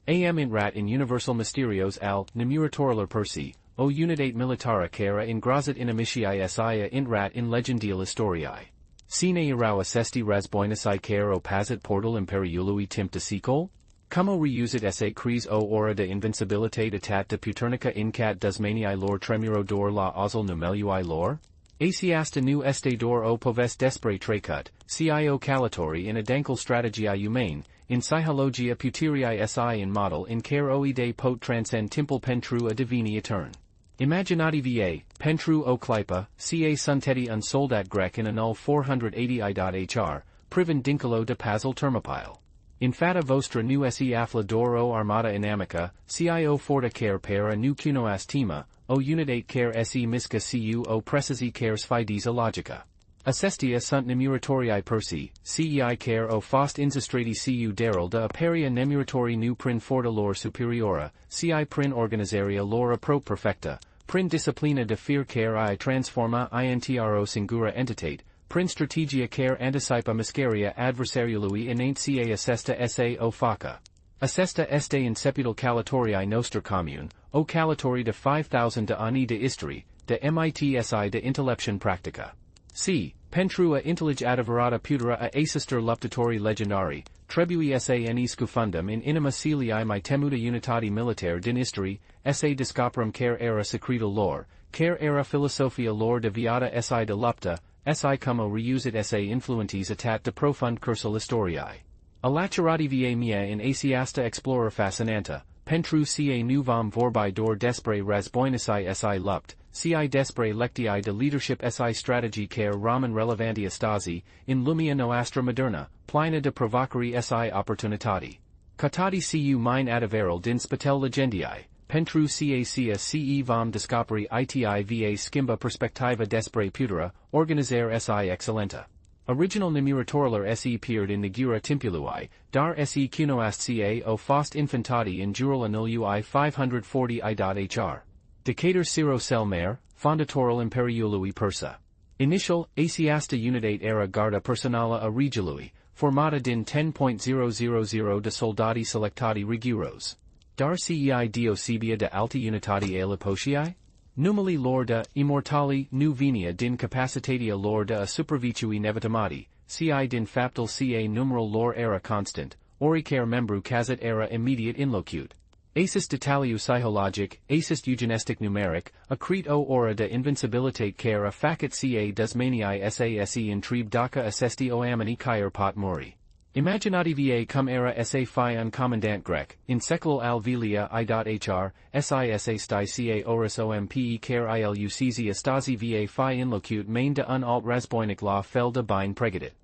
Am intrat in universal mysterios al Nemuritorii Persi, o unitate militara cara ingrazit in amiciai sia intrat in legendile historiae. Sine erau assesti razboinasi care opazit portal imperiului timp de secol? Como reusit esse cries o ora de invincibilitate atat de puternica incat dusmanii lor tremuro dor la ozil numeluai lor? Asiasta nu este dor o poveste trecutul, cio călătorie in adencal strategiae humane, in psychologia puteriae si in model in care oide pot transcend timpul pentru a divini etern. Imaginativa, pentru o clipa, ca sunteti un soldat grec in annul 480i.hr, priven dincolo de pazil termopile. Infata vostra nu se afla dor o armata inamica, cio forta care per a nu cunoas tema, o unitate care se misca cu o precisi care sfidesa logica. Assestia sunt nemuritorii persi, cei care o fost insistrati cu deril de aperia nemuritorii nu prin forta lor superiora, ci prin organizaria lor apro perfecta, prin disciplina de fier care I transforma intro singura entitate, prin strategia care anticipa miscaria adversariului inant ca assesta sa o faca. Assesta este in seputal călătorii nostra commune, o călătorii de 5,000 de ani de istorie, de mitsi de intellecțion practica. C. Pentru a intellige adevărata putera a asister luptătorii legendari, trebui sa scufundum in inima celei mai temută unitate militar din istorie, sa descoperim care era secretul lor, care era filosofia lor de viața si de luptă, si como reusit sa influentis atat de profund cursul istoriei. Alacerati mea in asiasta explorer fascinante, pentru ca nu vom vorbi dor despre razboinisi si lupt, ci despre lectii de leadership si strategii care ramen relevanti astăzi, in lumea noastră modernă, plină de provocări si opportunitati. Cătati cu mine adevărul din spitel legendiei, pentru ca ce vom descoperi itiva schimba perspectiva despre putera, organizare si excelenta. Original nemuritorilor se peered in negura timpului, dar se cunoast ca o fost infantati in jurul anului 540i.hr. Decatur Ciro cel mare, fondatorul imperiului persa. Initial, asiasta unitate era garda personala a regiului, formata din 10.000 de soldati selectati riguros. Dar cei diosebia de alta unitate a lipotiae? Numeli lor de immortali nu venia din capacitatea lor de a supervicui nevitamati, ci din faptul ca numerul lor era constant, oricare membru cazat era immediate inlocute. Asis detaliu psychologic, asis eugenistic numeric, accret o ora de invincibilitate care a facet ca dusmanii sase intrib daca assesti oamini caer pot mori. Imaginativa cum era sa fi un commandant grec, in seculul al velia i.hr, sisa sti ca oris ompe care iluczi astasi va fi inlocute main de un alt razboinic la fel de bine pregătit.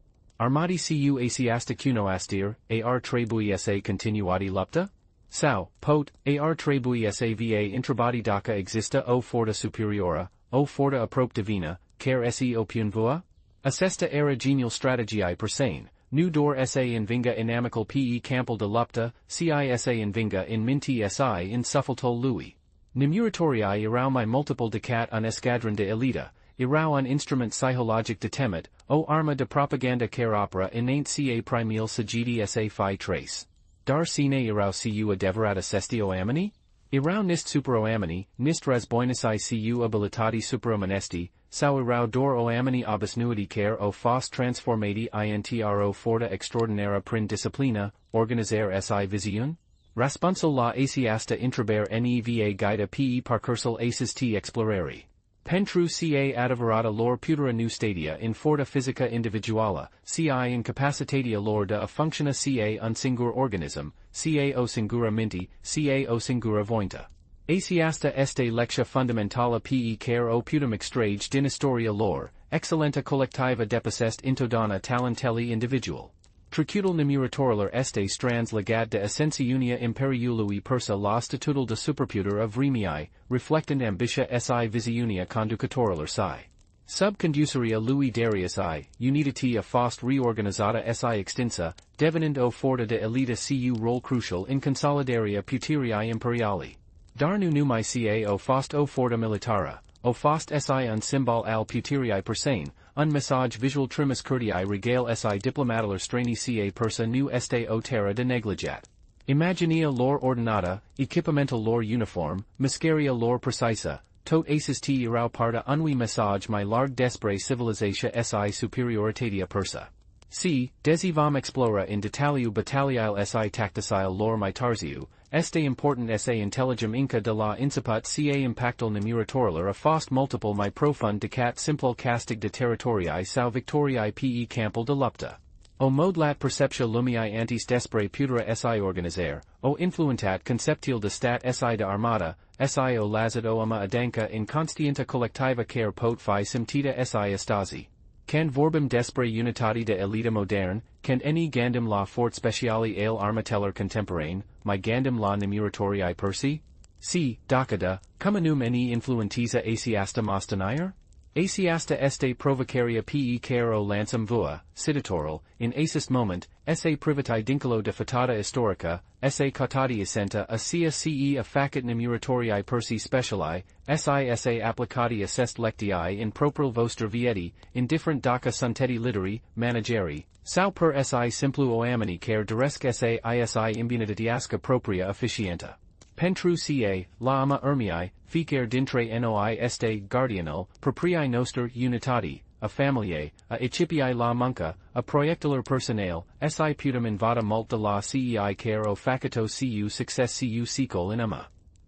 Armati cu asiasta cunoastir, ar trebui sa continuati lupta? Sau, pot, ar trebui sa va intrabati daca exista o forta superiora, o forta aprop divina, care se opun Assesta era genial strategiae persane, nu dor sa invinga inamical pe campul de lupta, ci sa invinga in minti si in suffaltol lui. Nemuritorii erau mai multiple decat un escadron de elita, erau un instrument psychologic de temet, o arma de propaganda care opera inant ca primil sagidi sa fi trace. Dar sine erau cu adevărat assesti oamini? Erau nist superoamini, nist razboinisi cu abilitati superomanesti, sau erau dor oamini obisnuiti care o fost transformati intro forta extraordinara prin disciplina, organizare si vision? Rasponsul la asiasta intraber neva guida pe parcursul asis t explorari. Pentru ca adevărata lor putera nu stadia in forta physica individuala, ci incapacitatea lor de a functiona ca un singur organism, ca o singura minti, ca o singura vointa. Asiasta este lecția fundamentala pe care o putem extrage din istoria lor, excellenta collectiva deposest intodana talenteli individual. Trecutul nemuritorilor este strands legat de ascensiunia imperiului persa la statutul de superputer of vremii, reflectând ambitia si viziunia conducătorilor si. Sub conducerea lui Darius Unități a fost reorganizata si extinsa, devenând o forta de elita cu rol crucial in consolidarea puteriei imperiali. Dar nu numai ca o fost o forta militară, o fost si un simbol al puteriei persane, un mesaj visual trimis curtii regale si diplomatelor strani ca persa nu este o terra de neglijat. Imaginia lor ordinata, equipamental lor uniform, miscaria lor precisa, tot aces te irau parta unui message my larg despre civilizatia si superioritatea persa. C. Desivam explora in detaliu battalial si tacticile lor mitarziu, este important se intelligem inca de la inciput ca impactul nemuritorilor a fost multiple my profund decat simple castig de territorii sau victoriae pe campul de lupta. O modlat perceptia lumii antis despre putura si organizare, o influentat conceptil de stat si de armata, si o lazat o ama adanca in constienta collectiva care pot fi simtita si estasi. Can vorbim despre unitati de elita modern, can eni gandum la fort speciali ale armateller contemporain, my gandum la nemuritorii persi? C. Docada, cumanum eni influentiza asiasta mostanair? Asiasta este provocaria pe caro lansum vua, citatoral, in asis moment, esse privati dincolo de fatata historica, esse cautati essenta a cia ce a facit nemuritorii persi speciali, esse applicati assest lectii in propril vostra vieti, indifferent daca sunteti literi, manageri, sau per si simplu oamini care duresque esse isi imbunitatiasca propria officienta. Pentru ca, la ama ermii, fiecare dintre noi este guardianul, propriae noster unitati, a familiae, a icipii la munca, a proiectulor personale, si putem invada mult de la cei care o facito cu success cu secol in ama.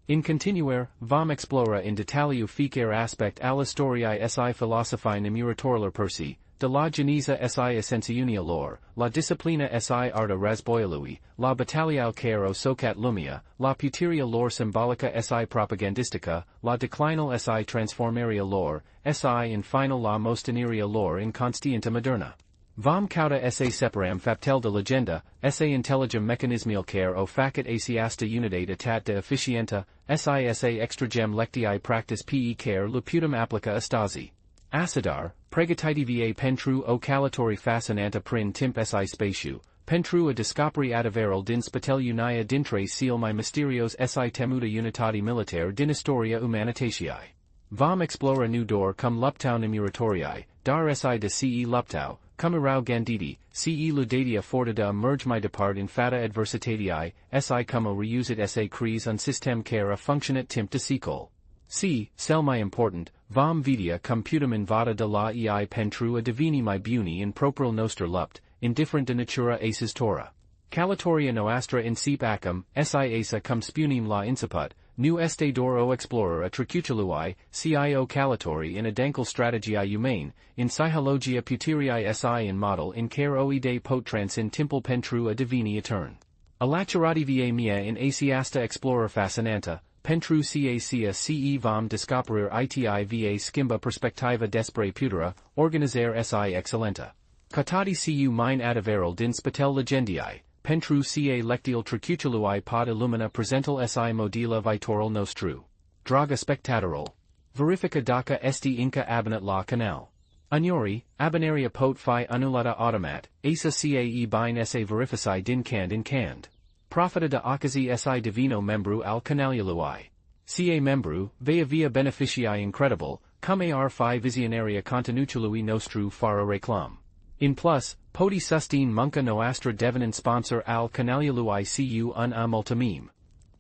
In continuare, vam explora in detaliu fiecare aspect al historiae si philosophiae nemuritorilor persi, de la genesa si essentiunia lor, la disciplina si arta razboialui, la battalial caro socat lumia, la puteria lor symbolica si propagandistica, la declinal si transformaria lor, si in final la mostaneria lor in constienta moderna. Vam cauda esse separam faptel de legenda, esse intelligem mechanismial care o facit asiasta unitate atat de efficienta, esse extragem lectii practis pe care luputum applica estasi. Acidar, Pregătește-te pentru o călătorie fascinante prin timp si spațiu, pentru a descoperi adevărul din spatele unia dintre cele mai misterios si temute unitate militar din istoria umanității. Vom explora nu doar cum luptau nemuritorii, dar si de ce luptau, cum erau ganditi, ce ludatia forta de emerge mai depart in fata adversitatii, si cum o reusit se cries un sistem care a funcționat timp de secol. C. Cel mai important, vom vedea cum putem invada de la ei pentru a deveni mai buni in propriul nostru lupt, indifferent de natura aces tora. Călătoria noastră incip acum, si asa cum spunem la inciput, nu este doar o explorer a trecutelui, cio călătorii in adancal strategiae umane, in psihologia puteriae si in model in care o idei pot trans in timpul pentru a deveni etern. Alacerativae mea in asiasta explorer fascinanta, pentru ca ce vom descoperir itiva schimba perspectiva despre puterea, organizare si excellenta. Cătati cu mine adevărul din spatel legendii, pentru ca lectil trecutelui pod illumina prezentul si modila viitorul nostru. Draga spectatorul. Verifica dacă este inca abonat la canal. Uneori, abonaria pot fi anulata automat, asa cae bine se verifici din cand in cand. Profita de ocazii si divino membru al canalului. Ca membru, via beneficii incredible, cum ar fi visionaria contenutului nostru fără reclam. In plus, poti sustin munca noastră devenant sponsor al canalului cu un a multimim.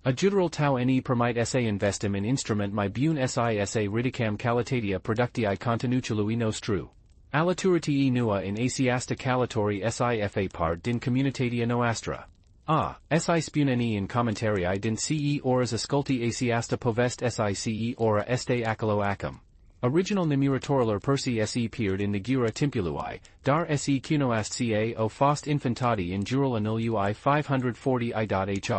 Ajutorul tau ne permite se investim in instrument mai bun se ridicam calitatea productii contenutului nostru. Alăturitii nua in asiasta călătorii si fa part din comunitatea noastră. Si spuneni in comentarii din ce oras asculti asiasta poveste ce ora este acolo acum. Original nemuritorilor persi se peered in negura timpului, dar se cunoast ca o fost infantati in jurul anului 540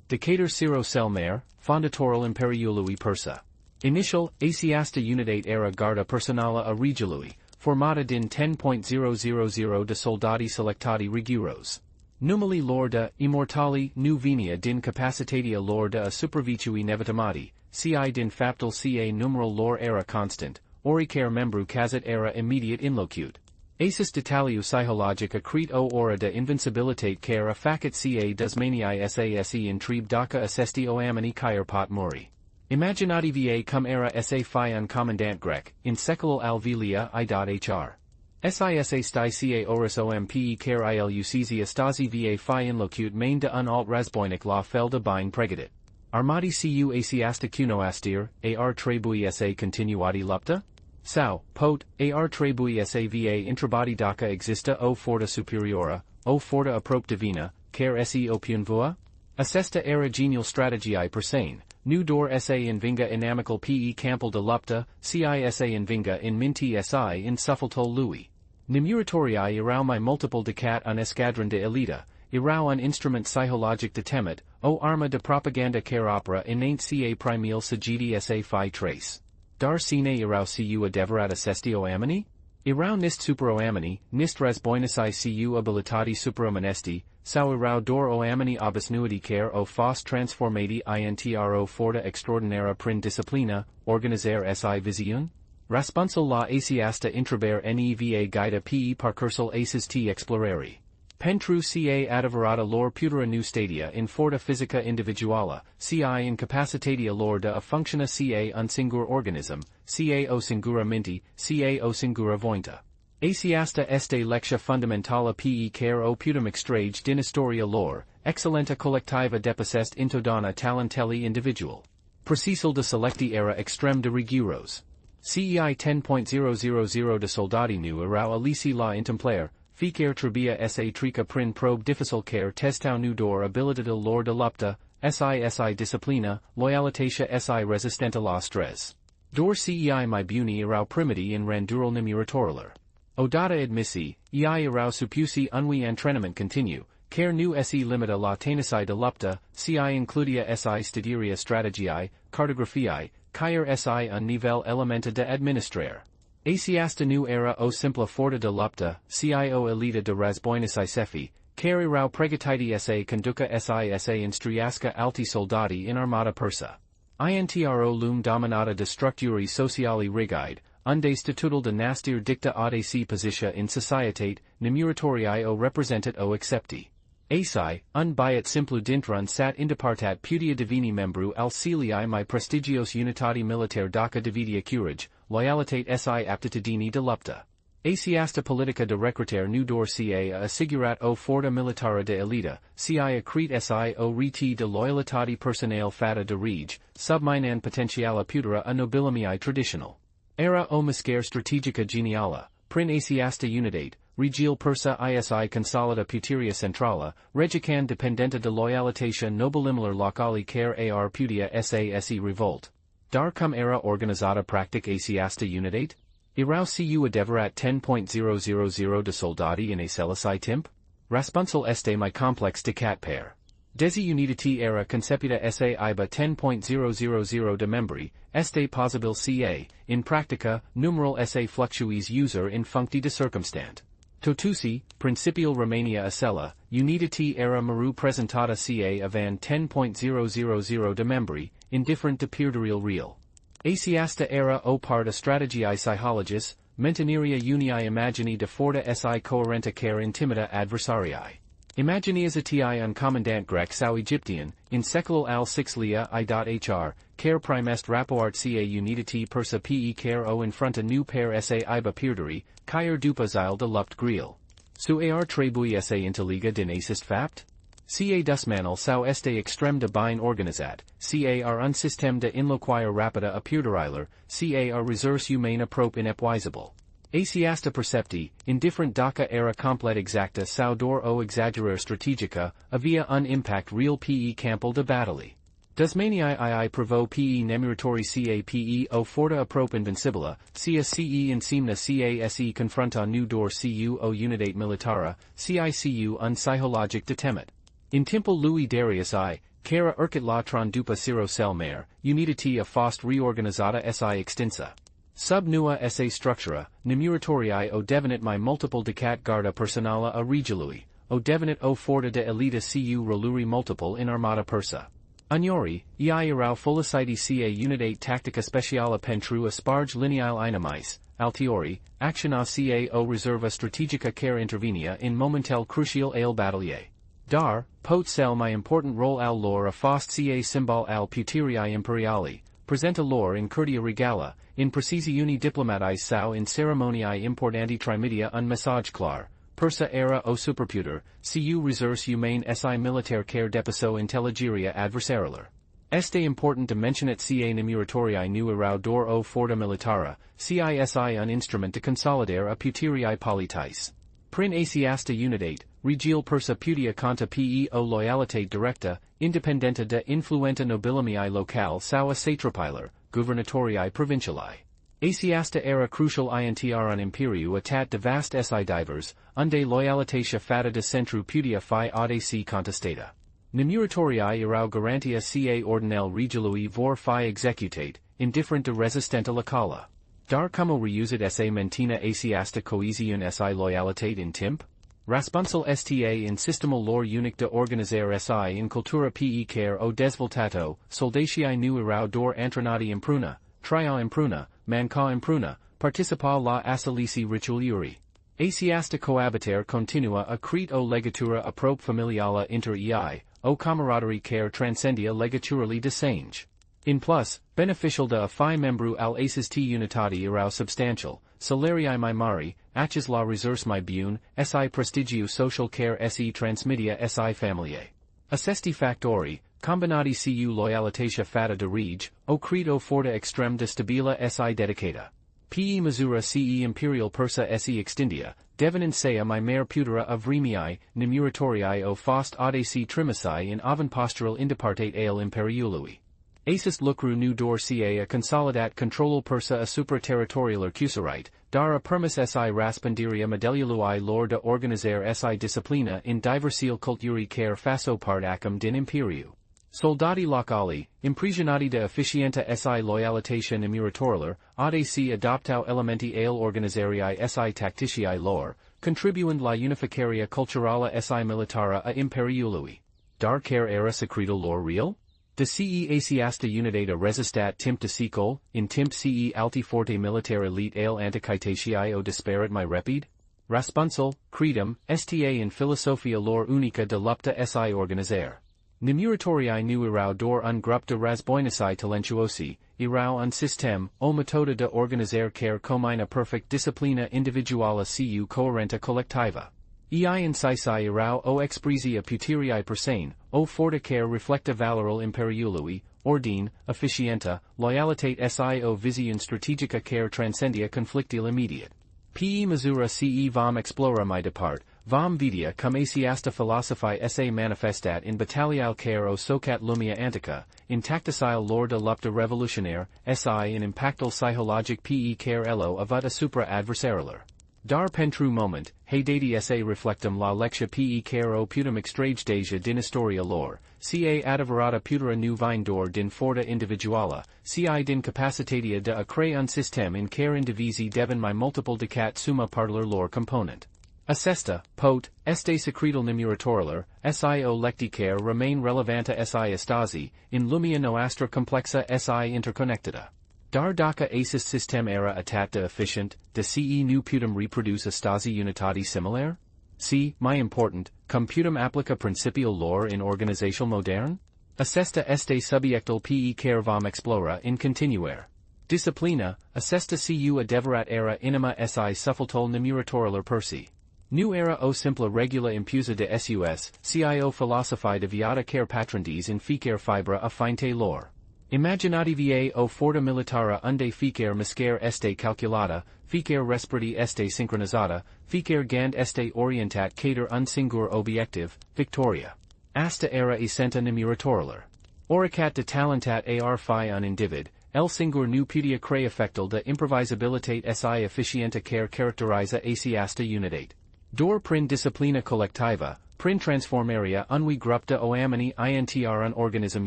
Decatur Ciro Selmer, fondatorul imperiului persa. Initial, asiasta unitate era garda personala a regiului, formata din 10.000 de soldati selectati riguros. Numeli lor de immortali nu venia din capacitatea lor de a supervicui inevitamati, ci din faptul ca numerul lor era constant, oricare membru cazat era immediate inlocute. Asus detaliu psihologic accret o ora de invincibilitate care a facit ca desmanii sase intrib daca assesti oamini caer pot mori. Imaginativa cum era sa fi un commandant grec, in seculul al vilia i.hr. SISA sti ca oris ompe care iluczia stasi va fi inlocute main de un alt razboinic la fel de bine pregatit. Armati cu asiasta cunoastir, ar trebui sa continuati lupta? Sau, pot, ar trebui sa va intrabati daca exista o forta superiora, o forta aprop divina, care se opium voa? Assesta era genial strategiae persane, nu dor sa invinga inamical pe campal de lupta, cisa invinga in minti si in suffaltol lui. Nemuritorii irau my multiple decat un escadron de elita, irau un instrument psychologic de temet, o arma de propaganda care opera inant ca primil sagidi sa fi trace. Dar sine irau cu adeverat assestio amini? Irau nist supero amini, nist rasboinasi cu abilitati supero monesti, sau irau dor o amini obisnuity care o fos transformati intro forta extraordinara prin disciplina, organizare si vision? Raspunsal la asiasta intraber neva guida pe parcursal aces t explorari. Pentru ca adverata lor putera nu stadia in forta physica individuala, ci incapacitatia lor de a functiona ca un singur organism, ca o singura minti, ca o singura vointa. Asiasta este lectia fundamentala pe care o putem extrage din historia lor, excellenta collectiva deposest intodana talentelli individual. Precisal de selecti era extrem de riguros. CEI 10.000 de soldati nu erau alici la intemplar, fiecare trebia sa trica prin probe difficil care testau nu dor abilitatil lor de lupta, si disciplina, loyalitatia si resistenta la stress. Dor CEI mai buni erau primiti in randural nemuritorilor. Odata admissi, erau suppusi unui antrenament continu, care nu se limita la tenisi de lupta, ci includia si studiria strategiae, cartographiae, caer si un nivel elementa de administrar. Asiasta nu era o simpla forta de lupta, cio elita de rasboinisi sefi, care irau pregatiti sa conduca sa instruiasca alti soldati in armata persa. Intro lum dominata de structuri sociali rigide, unde statutal de nastir dicta ad si positia in societate, nemuritorii o representat o accepti. Asi, un biat simplu dintrun sat indepartat putia divini membru al celii my prestigios unitati militare daca dividia curage, loyalitate si aptitudini de lupta. Asiasta politica de recruter nu dor ca assigurat o forta militara de elita, ci accrete si o reti de loyalitati personale fata de rege, subminan potentiala putera a nobilimiae traditional. Era o miscare strategica geniala, prin asiasta unitate, regil persa isi consolida puteria centrala, regican dependenta de loyalitatia nobilimilar locali care ar putia se revolt. Dar cum era organizata practic asiasta unitate? Irau cu adeverat 10.000 de soldati in a celesi timp? Raspunsal este my complex decat pair. Desi unitati era concepita sa iba 10.000 de membri, este possibil ca, in practica, numeral sa fluctuis user in functi de circumstant. Totusi, principial Romania acella, unitati era maru presentata ca avan 10.000 de membri, indifferent de perderil real. Asiasta era o part a strategiae psychologus, mentineria unii imagini de forta si coherenta care intimida adversariae. Imaginias ati un commandant grec sau Egyptian, in seculal al sixlia i.hr, care primest rapoart ca unitati persa pe care o infronta nu per sa iba perderi, caer dupa zile de lupt griel. Su ar trebui sa intelliga din assist fapt? Ca dusmanal sau este extrem de bine organizat, ca un system de inloquire rapida a perderiler, ca reserve humana prop inepuizable. Asiasta percepti, indifferent daca era complet exacta sau dor o exaggerar strategica, avia un impact real pe campal de battali. Dusmanii ii provo pe nemuritori ca pe o forta a prop invincibila, cia ce insimna case confronta nu dor cu o unitate militara, cicu un psychologic de temet. In temple Louis Darius I, cara erkit latron dupa ciro cel mare, unitati a fost reorganizata si extensa. Sub nua sa structura, nemuritorii o devenit my multiple decat garda personala a regilui, o devenit o forta de elita cu roluri multiple in armata persa. Ugnori, irau foliciti ca unitate tactica speciala pentru asparge lineal inamice, altiori, actiona ca o reserva strategica care intervenia in momentel crucial ale battalier. Dar, pot cel my important role al lor a fost ca symbol al puterii imperiali, presenta lor in curtia regala, in precisiuni diplomatiae sau in ceremoniae importanti trimidia un message clar, persa era o superputer, cu reserse humane si militaire care depiso intelligeria adversarialer. Este important dimensionet ca Nemuritorii nu erau dor o forta militara, cisi un instrument de consolidare a puteriae politis. Prin asiasta unitate, regil persa putia conta peo loyalitate directa, independenta de influenta nobilimiae local sau a satrapiler, guvernatorii provinciali. Asiasta era crucial intr un imperiu atat de vast si divers, unde loyalitatia fata de centru putia fi audaci contestata. Nemuritorii erau garantia ca ordinel regilui vor fi executate, indifferent de resistenta locala. Dar como reusit sa mentina asiasta cohesion si loyalitate in timp? Raspunsal sta in sistema lor unic de organizare si in cultura pe care o desvoltato, soldatii nu erau dor antronati impruna, tria impruna, manca impruna, participa la asilici ritualiuri. Asiasta cohabitare continua a crete o legatura a prope familiala inter ei, o camaraderie care transcendia legaturali desange. In plus, beneficial de a fi membru al acis t unitati erau substantial, salarii mai mari, acis la resurse mai bune, si prestigiu social care se transmedia si familiae. Assesti factori, combinati cu loyalitatia fata de rege, o credo forta extrem de stabila si dedicata. Pe misura ce imperial persa se extindia, devenant sea mai mare putera of remii, Nemuritorii o fost audaci trimissi in avantpostural indipartate ale imperiului. Asis lucru nu dor ca a consolidat controlul persa a supra-territorialer cusorite, dar a permis si raspendiria medeliului lor de organizare si disciplina in diversil culturi care faso part acum din imperiu. Soldati locali, imprisionati de efficienta si loyalitatia Nemuritorilor, audaci adoptau elementi ale organizarii si tacticii lor, contribuend la unificaria culturala si militara a imperiului. Dar care era secretul lor real? De ce asiasta unidata resistat timp de secol, in timp ce alti forte militare elite ale antichitatei o disparat mai repid? Raspunsal, credum, sta in philosophia lor unica de lupta si organizare. Nemuritorii nu erau dor un grup de razboinisi talentuosi, erau un system, o metoda de organizare care comina perfect disciplina individuala cu coerenta collectiva. Ei incisi erau o exprizia puteriae persane, o forta care reflecta valoral imperiului, ordine, efficienta, loyalitate si o vision strategica care transcendia conflictil immediate. Pe misura ce vom explora mai depart, vom vidia cum asiasta philosophi sa manifestat in battalial care o socat lumia antica, in tacticile lor de lupta revolutionaire, si in impactal psychologic pe care elo avat a supra adversarialer. Dar pentru moment, haydati sa reflectum la lectia pe care o putum extrage deja din historia lor, ca adverata putera nu vine dor din forta individuala, ci din capacitatia de a crea un system in care indivisi deben mai multiple decat summa parler lor component. Assesta, pot, este secretal Nemuritorilor, sio lecti care remain relevanta si estasi, in lumia noastra complexa si interconnectada. Dar daca asis system era atat de efficient, de ce nu putum reproduce stasi unitati similare? C. My important, cum putum applica principial lor in organizational modern? Assesta este subiectal pe care vom explora in continuare. Disciplina, assesta cu adeverat era inima si suffaltol Nemuritorilor persi. Nu era o simpla regula impusa de sus, cio philosophi de viata care patrondis in fiecare fibra a finte lor. Imaginativiae o forta militara unde fiecare miscere este calculata, fiecare respirati este synchronizata, fiecare gand este orientat cater un singur obiective, victoria. Asta era essenta Nemuritorilor. Oricat de talentat ar fi un individ, el singur nu putia crea effectal de improvisabilitate si efficienta care characteriza asiasta unitate. Dor prin disciplina collectiva, prin transformaria unui grupta oamini intr un organism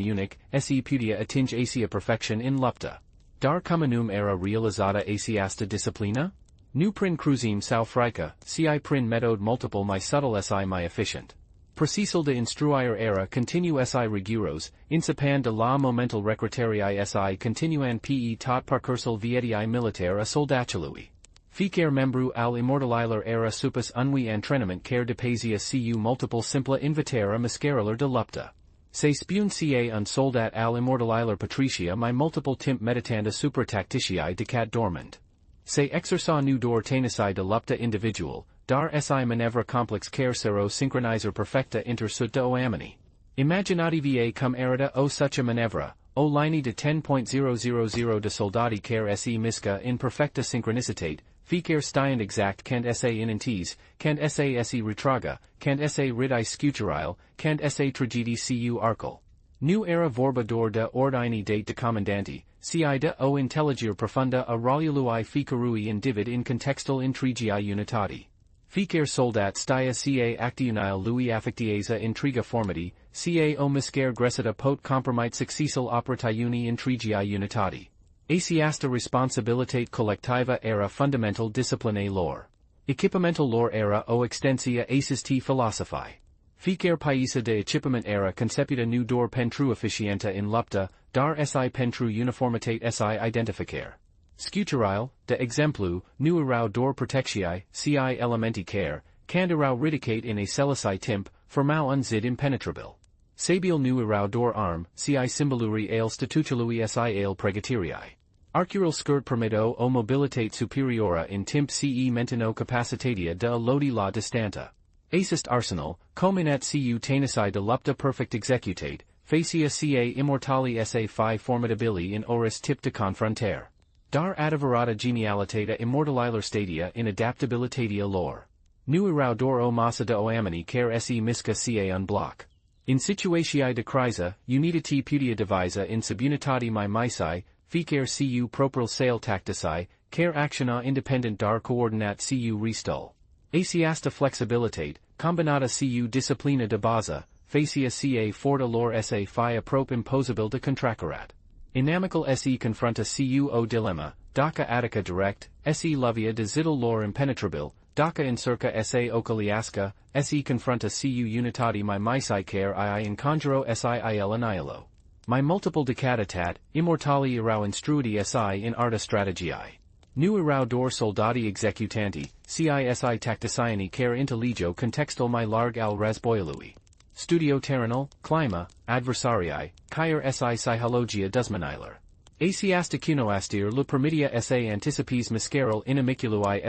unic, se putia atinge asia perfection in lupta. Dar comunum era realizada asiasta disciplina? Nu prin cruzim sau frica, ci prin metode multiple mai subtle si mai efficient. Precisal de instruire era continu si riguros, insipan de la momental recrutarii si continuan pe tot parcursul vietii militare a soldatului. Fiecare membru al immortaliler era supus unui antrenament care de paisia cu multiple simpla invitare miscarelor de lupta. Se spun ca un soldat al immortalilar patricia my multiple timp meditanda supra tactitiae decat dormant. Se exersa nu dor tenisi de lupta individual, dar si manevra complex carcero synchronizer perfecta inter sutta o amini. Imaginativae cum erida o such a manevra, o linea de 10.000 de soldati care se misca in perfecta synchronicitate, fiecare stiand exact cand sa inantes, cand sa se retraga, cand sa ridi scuturile, cand sa tragedi cu arcal. Nu era vorba dor de ordini date de commandanti, ci de o intelligere profunda a rolului ficarui individ in contextal intrigiae unitati. Ficar soldat stia ca actiunile lui affectiesa intriga formati, ca o miscare gresita pot compromite successil operatiuni intrigiae unitati. Asiasta responsabilitate collectiva era fundamental disciplinae lor. Equipamental lor era o extensia assisti philosophi. Ficar paisa de equipament era concepita nu dor pentru efficienta in lupta, dar si pentru uniformitate si identificare. Scuturile, de exemplu, nu erau dor protectiae, ci elementi care, cand erau ridicate in a celesi timp, formau unzid impenetrabil. Sabiel nu erau dor arm, ci symboluri ale statutului si ale pregăteriae. Arcural skirt permitto o mobilitate superiora in timp ce mentino capacitatia de a lodi la distanta. Assist arsenal, cum in at cu tenisi de lupta perfect executate, facia ca immortali sa fi formidabili in oris tip de confrontare. Dar adverata genialitatea immortalilar stadia in adaptabilitatea lor. Nu erau dor o massa de oamini care se misca ca un bloc. In situatiae de crisa, unitati putia divisa in subunitati misai, ficar cu propril sale tactici, care actiona independent dar coordinat cu restul. Asiasta flexibilitate, combinata cu disciplina de base, facia ca forta lor sa fi aprop imposabil de contracarat. Inamical se confronta cu o dilemma, daca attica direct, se lovia de zidal lor impenetrabil, daca incirca sa ocaliasca, se confronta cu unitati misai care in conjuro il annihilo. My multiple decadatat, immortali erau instruiti si in arta strategiae. Nu erau dor soldati executanti, cisi tacticiani care intelligio contextal my larg al rasboilui. Studio terrenal, clima, adversarii, caer si psychologia dusmanilar. Asiasta cunoastir le permitia sa anticipis miscaril inimicului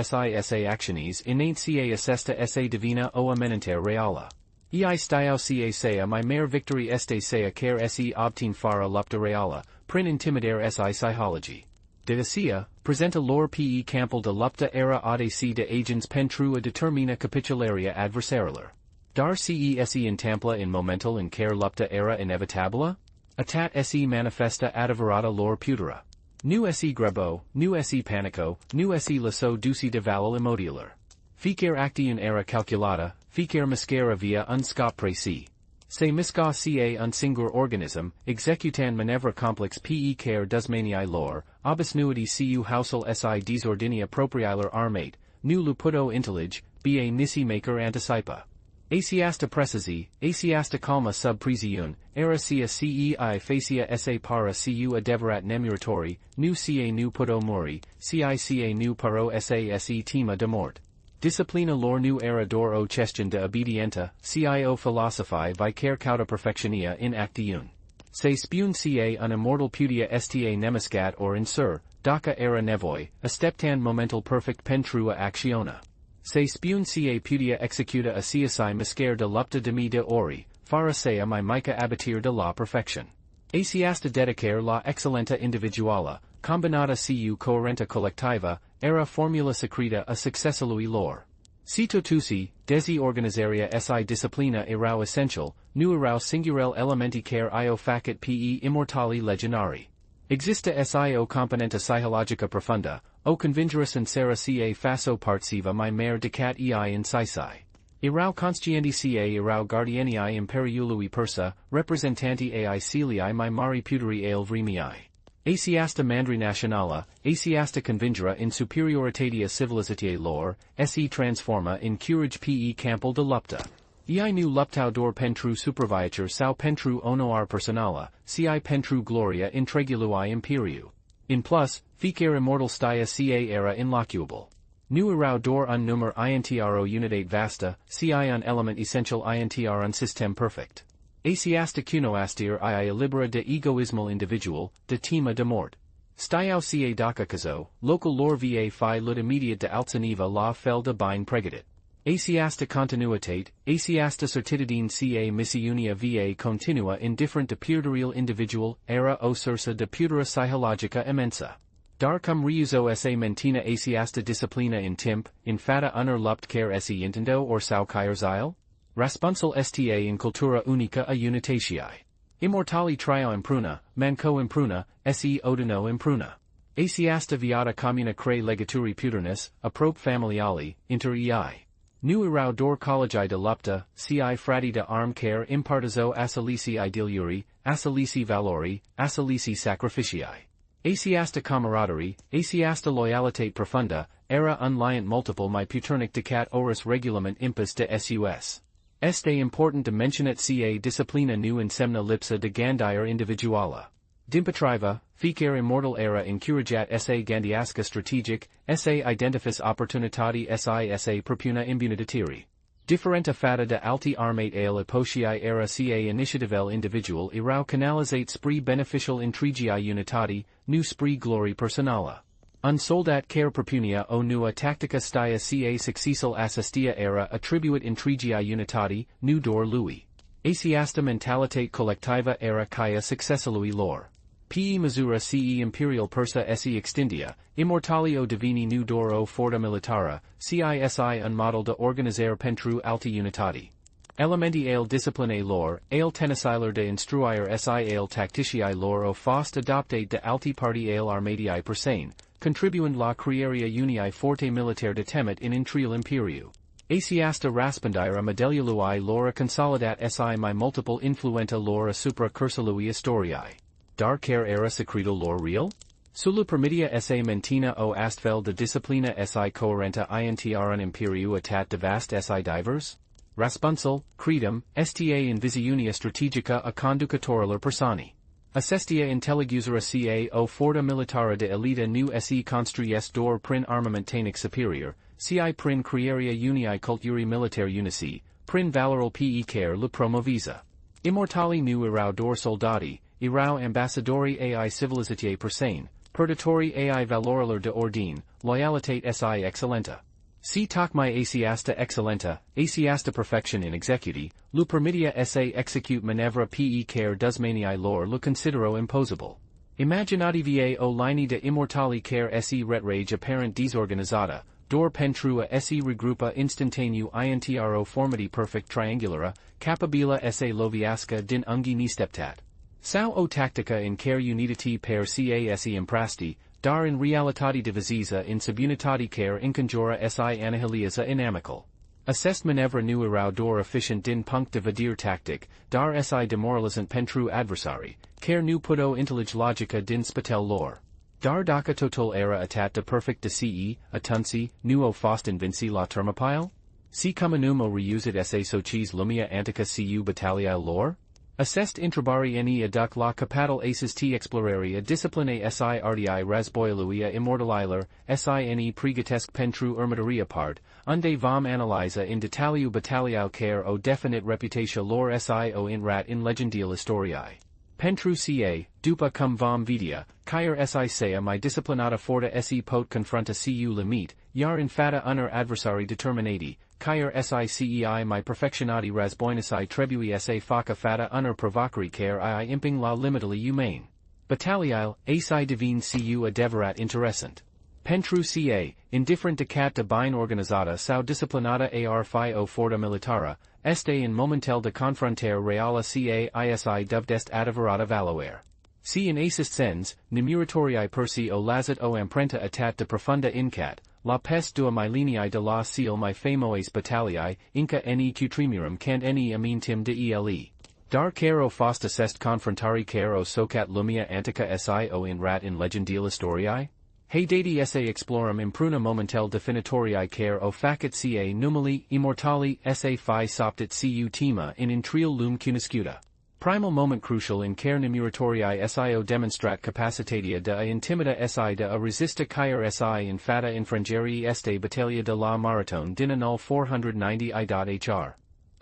si actionis inant ca assesta sa divina o amenenter reala. Ei stiau ca sea my mare victory este sea care se obtin fara lupta reala, prin intimidare si psychology. De sea, presenta lor pe campal de lupta era audaci de agens pentru a determina capitularia adversarilar. Dar se in tampla in momental in care lupta era inevitabila? Atat se manifesta adverata lor putera. Nu se grebo, nu se panico, nu se lasso duci de valil immodialar. Ficar actiun era calculata, ficar miscara via un scop preci. Se misca ca un singur organism, executan manevra complex pe care dusmanii lor, obisnuity cu housel si desordinia proprialar armate, nu luputo intellig, ba nisi maker anticipa. Asiasta precisi, asiasta calma sub presiun, era cia cei facia sa para cu adeverat nemuritorii, nu ca nu puto muri, ca nu paro sa se tema de mort. Disciplina lor nu era dor o question de obedienta, cio philosophi vicare cauda perfectionia in actiun. Se spun ca un immortal putia sta nemiscat or insur, daca era nevoi, a steptan momental perfect pentrua actiona. Se spun ca putia executa a CSI miscare de lupta de mi de ori, fara sea my mica abatir de la perfection. Asiasta dedicare la excellenta individuala, combinata cu coherenta collectiva, era formula secreta a successalui lor. Si totusi, desi organizaria si disciplina erau essential, nu erau singurel elementi care io facet pe immortali legendari. Exista sio componenta psychologica profunda, o convingerus insera ca faso partsiva my mare decat ei incisai. Erau consciendi ca erau guardianii imperiului persa, representanti ai celii my mari puteri ale vremiai. Asiasta mandri nationala, asiasta convingera in superioritatea civilizatiae lor, se transforma in curage pe campal de lupta. Ei nu luptau dor pentru superviatur sau pentru onoar personala, ci pentru gloria intregului imperiu. In plus, ficar immortal stia ca era inlocuable. Nu erau dor un numer intro unitate vasta, ci un element essential intr un system perfect. Asiasta cunoastir I libera de egoismal individual, de tema de mort. Stiau ca daca caso, local lor va fi lud immediate de altsaniva la fel de bine pregatit. Asiasta continuitate, asiasta certitudine ca missiunia va continua indifferent de puderial individual, era o sursa de pudera psychologica immensa. Dar cum reuso sa mentina asiasta disciplina in timp, infata unter lupt care se intendo or sau zile? Raspunsal sta in cultura unica a unitatiae. Immortali trio impruna, manco impruna, se odino impruna. Asiasta viata communa cre legaturi puternis, apprope familiali, inter ei. Nu irau dor collegi de lupta, ci frati de arm care impartizo asalisi idealiuri, asalisi valori, asalisi sacrificii. Asiasta camaraderie, asiasta loyalitate profunda, era unliant multiple my puternic decat oris regulament impus de sus. Este important dimensionet ca disciplina nu in semna lipsa de gandier individuala. Dimpatriva, fiecare immortal era incurajat sa gandiasca strategic, sa identifis opportunitati sa propuna imbunitiri. Differenta fata de alti armate ale epotiae era ca initiativele individual irau canalizate spree beneficial intrigiae unitati, nu spree glory personala. Unsoldat care propunia o nua tactica stia ca successal assistia era attribuit intrigiae unitati, nu dor lui. Asiasta mentalitate collectiva era caia successalui lor. Pe misura ce imperial persa se extindia, immortalio divini nu doro forta militara, cisi unmodel de organizare pentru alti unitati. Elementi ale disciplinae lor, ale tenisiler de instruire si ale tacticiae lor o fost adoptate de alti parti ale armatiae persane, contribuend la crearia unii forte militare de temet in intrial imperiu. Asiasta raspondire medellului lora consolidat si my multiple influenta lora supra cursului historiae. Dar care era secreto lor real? Sula permitia sa mentina o astfel de disciplina si coherenta intrun imperiu atat de vast si divers? Raspunsal, credum, sta in visiunia strategica a conducatorilar persani. Assestia intelligusera ca o forta militara de elita nu se construies dor prin armamentanic superior, ci prin crearia unii culturi militare unici, prin valoral pe care le promovisa. Immortali nu irau dor soldati, irau ambassadori ai civilizatiae persane, perdatori ai valorilar de ordine, loyalitate si excellenta. Si tocmai asiasta excellenta, asiasta perfection in executi, lu permitia sa execute manevra pe care dusmanii lor lu considero imposable. Imaginati va o linei de immortali care se retrage apparent disorganizata, dor pentrua se regrupa instantaneu intro formati perfect triangulara, capabila sa loviasca din ungi nisteptat. Sao o tactica in care unitati per se imprasti, dar in realitati divisiza in subunitati care inconjura si annihiliza inamical. Assest manevra nu irau dor efficient din punct de vadir tactic, dar si demoralizant pentru adversari, care nu puto intellig logica din spatel lor. Dar daca total era atat de perfect de ce, atunci, nuo fost invinci la termopile? Si cumanum o reusit sa socis lumia antica cu battaliae lor? Assest intrabari ne aduc la capatal aces t exploraria disciplinae si artii rasboiluia immortaliler, sine pregătesc pentru următoria part, unde vom analyza in detaliu battaliau care o definite reputatio lor sio in rat in legendile historiae. Pentru ca, dupa cum vom vidia, caer si sea my disciplinata forta se pot confronta cu limite, iar infata unor adversari determinati, caer si cei my perfectionati rasboinasi trebui sa faca fata unor provocari care I imping la limitali humane. Battaliae, si divine cu adeverat interessant. Pentru ca, indifferent decat de bine organizata sau disciplinata ar fio forta militara, este in momentel de confrontere reala ca isi dubdest adeverata valoer. Si in acest sens, Nemuritorii persi o lazat o amprenta atat de profunda incat, la pest dua my linii de la seal my famoes battaliae, inca ne cutrimirum cant ne amintim de ele. Dar caro fost assest confrontari caro socat lumia antica sio in rat in legendile historiae? Hey dati sa explorum impruna momentel definitoriae care o facit ca numili immortali sa fi soptit cu tema in intrial lum cuniscuta. Primal moment crucial in care Nemuritorii sio demonstrat capacitatia de a intimida si de a resista caer si in fata infrangerii este battaglia de la maratone din annul 490 i.hr.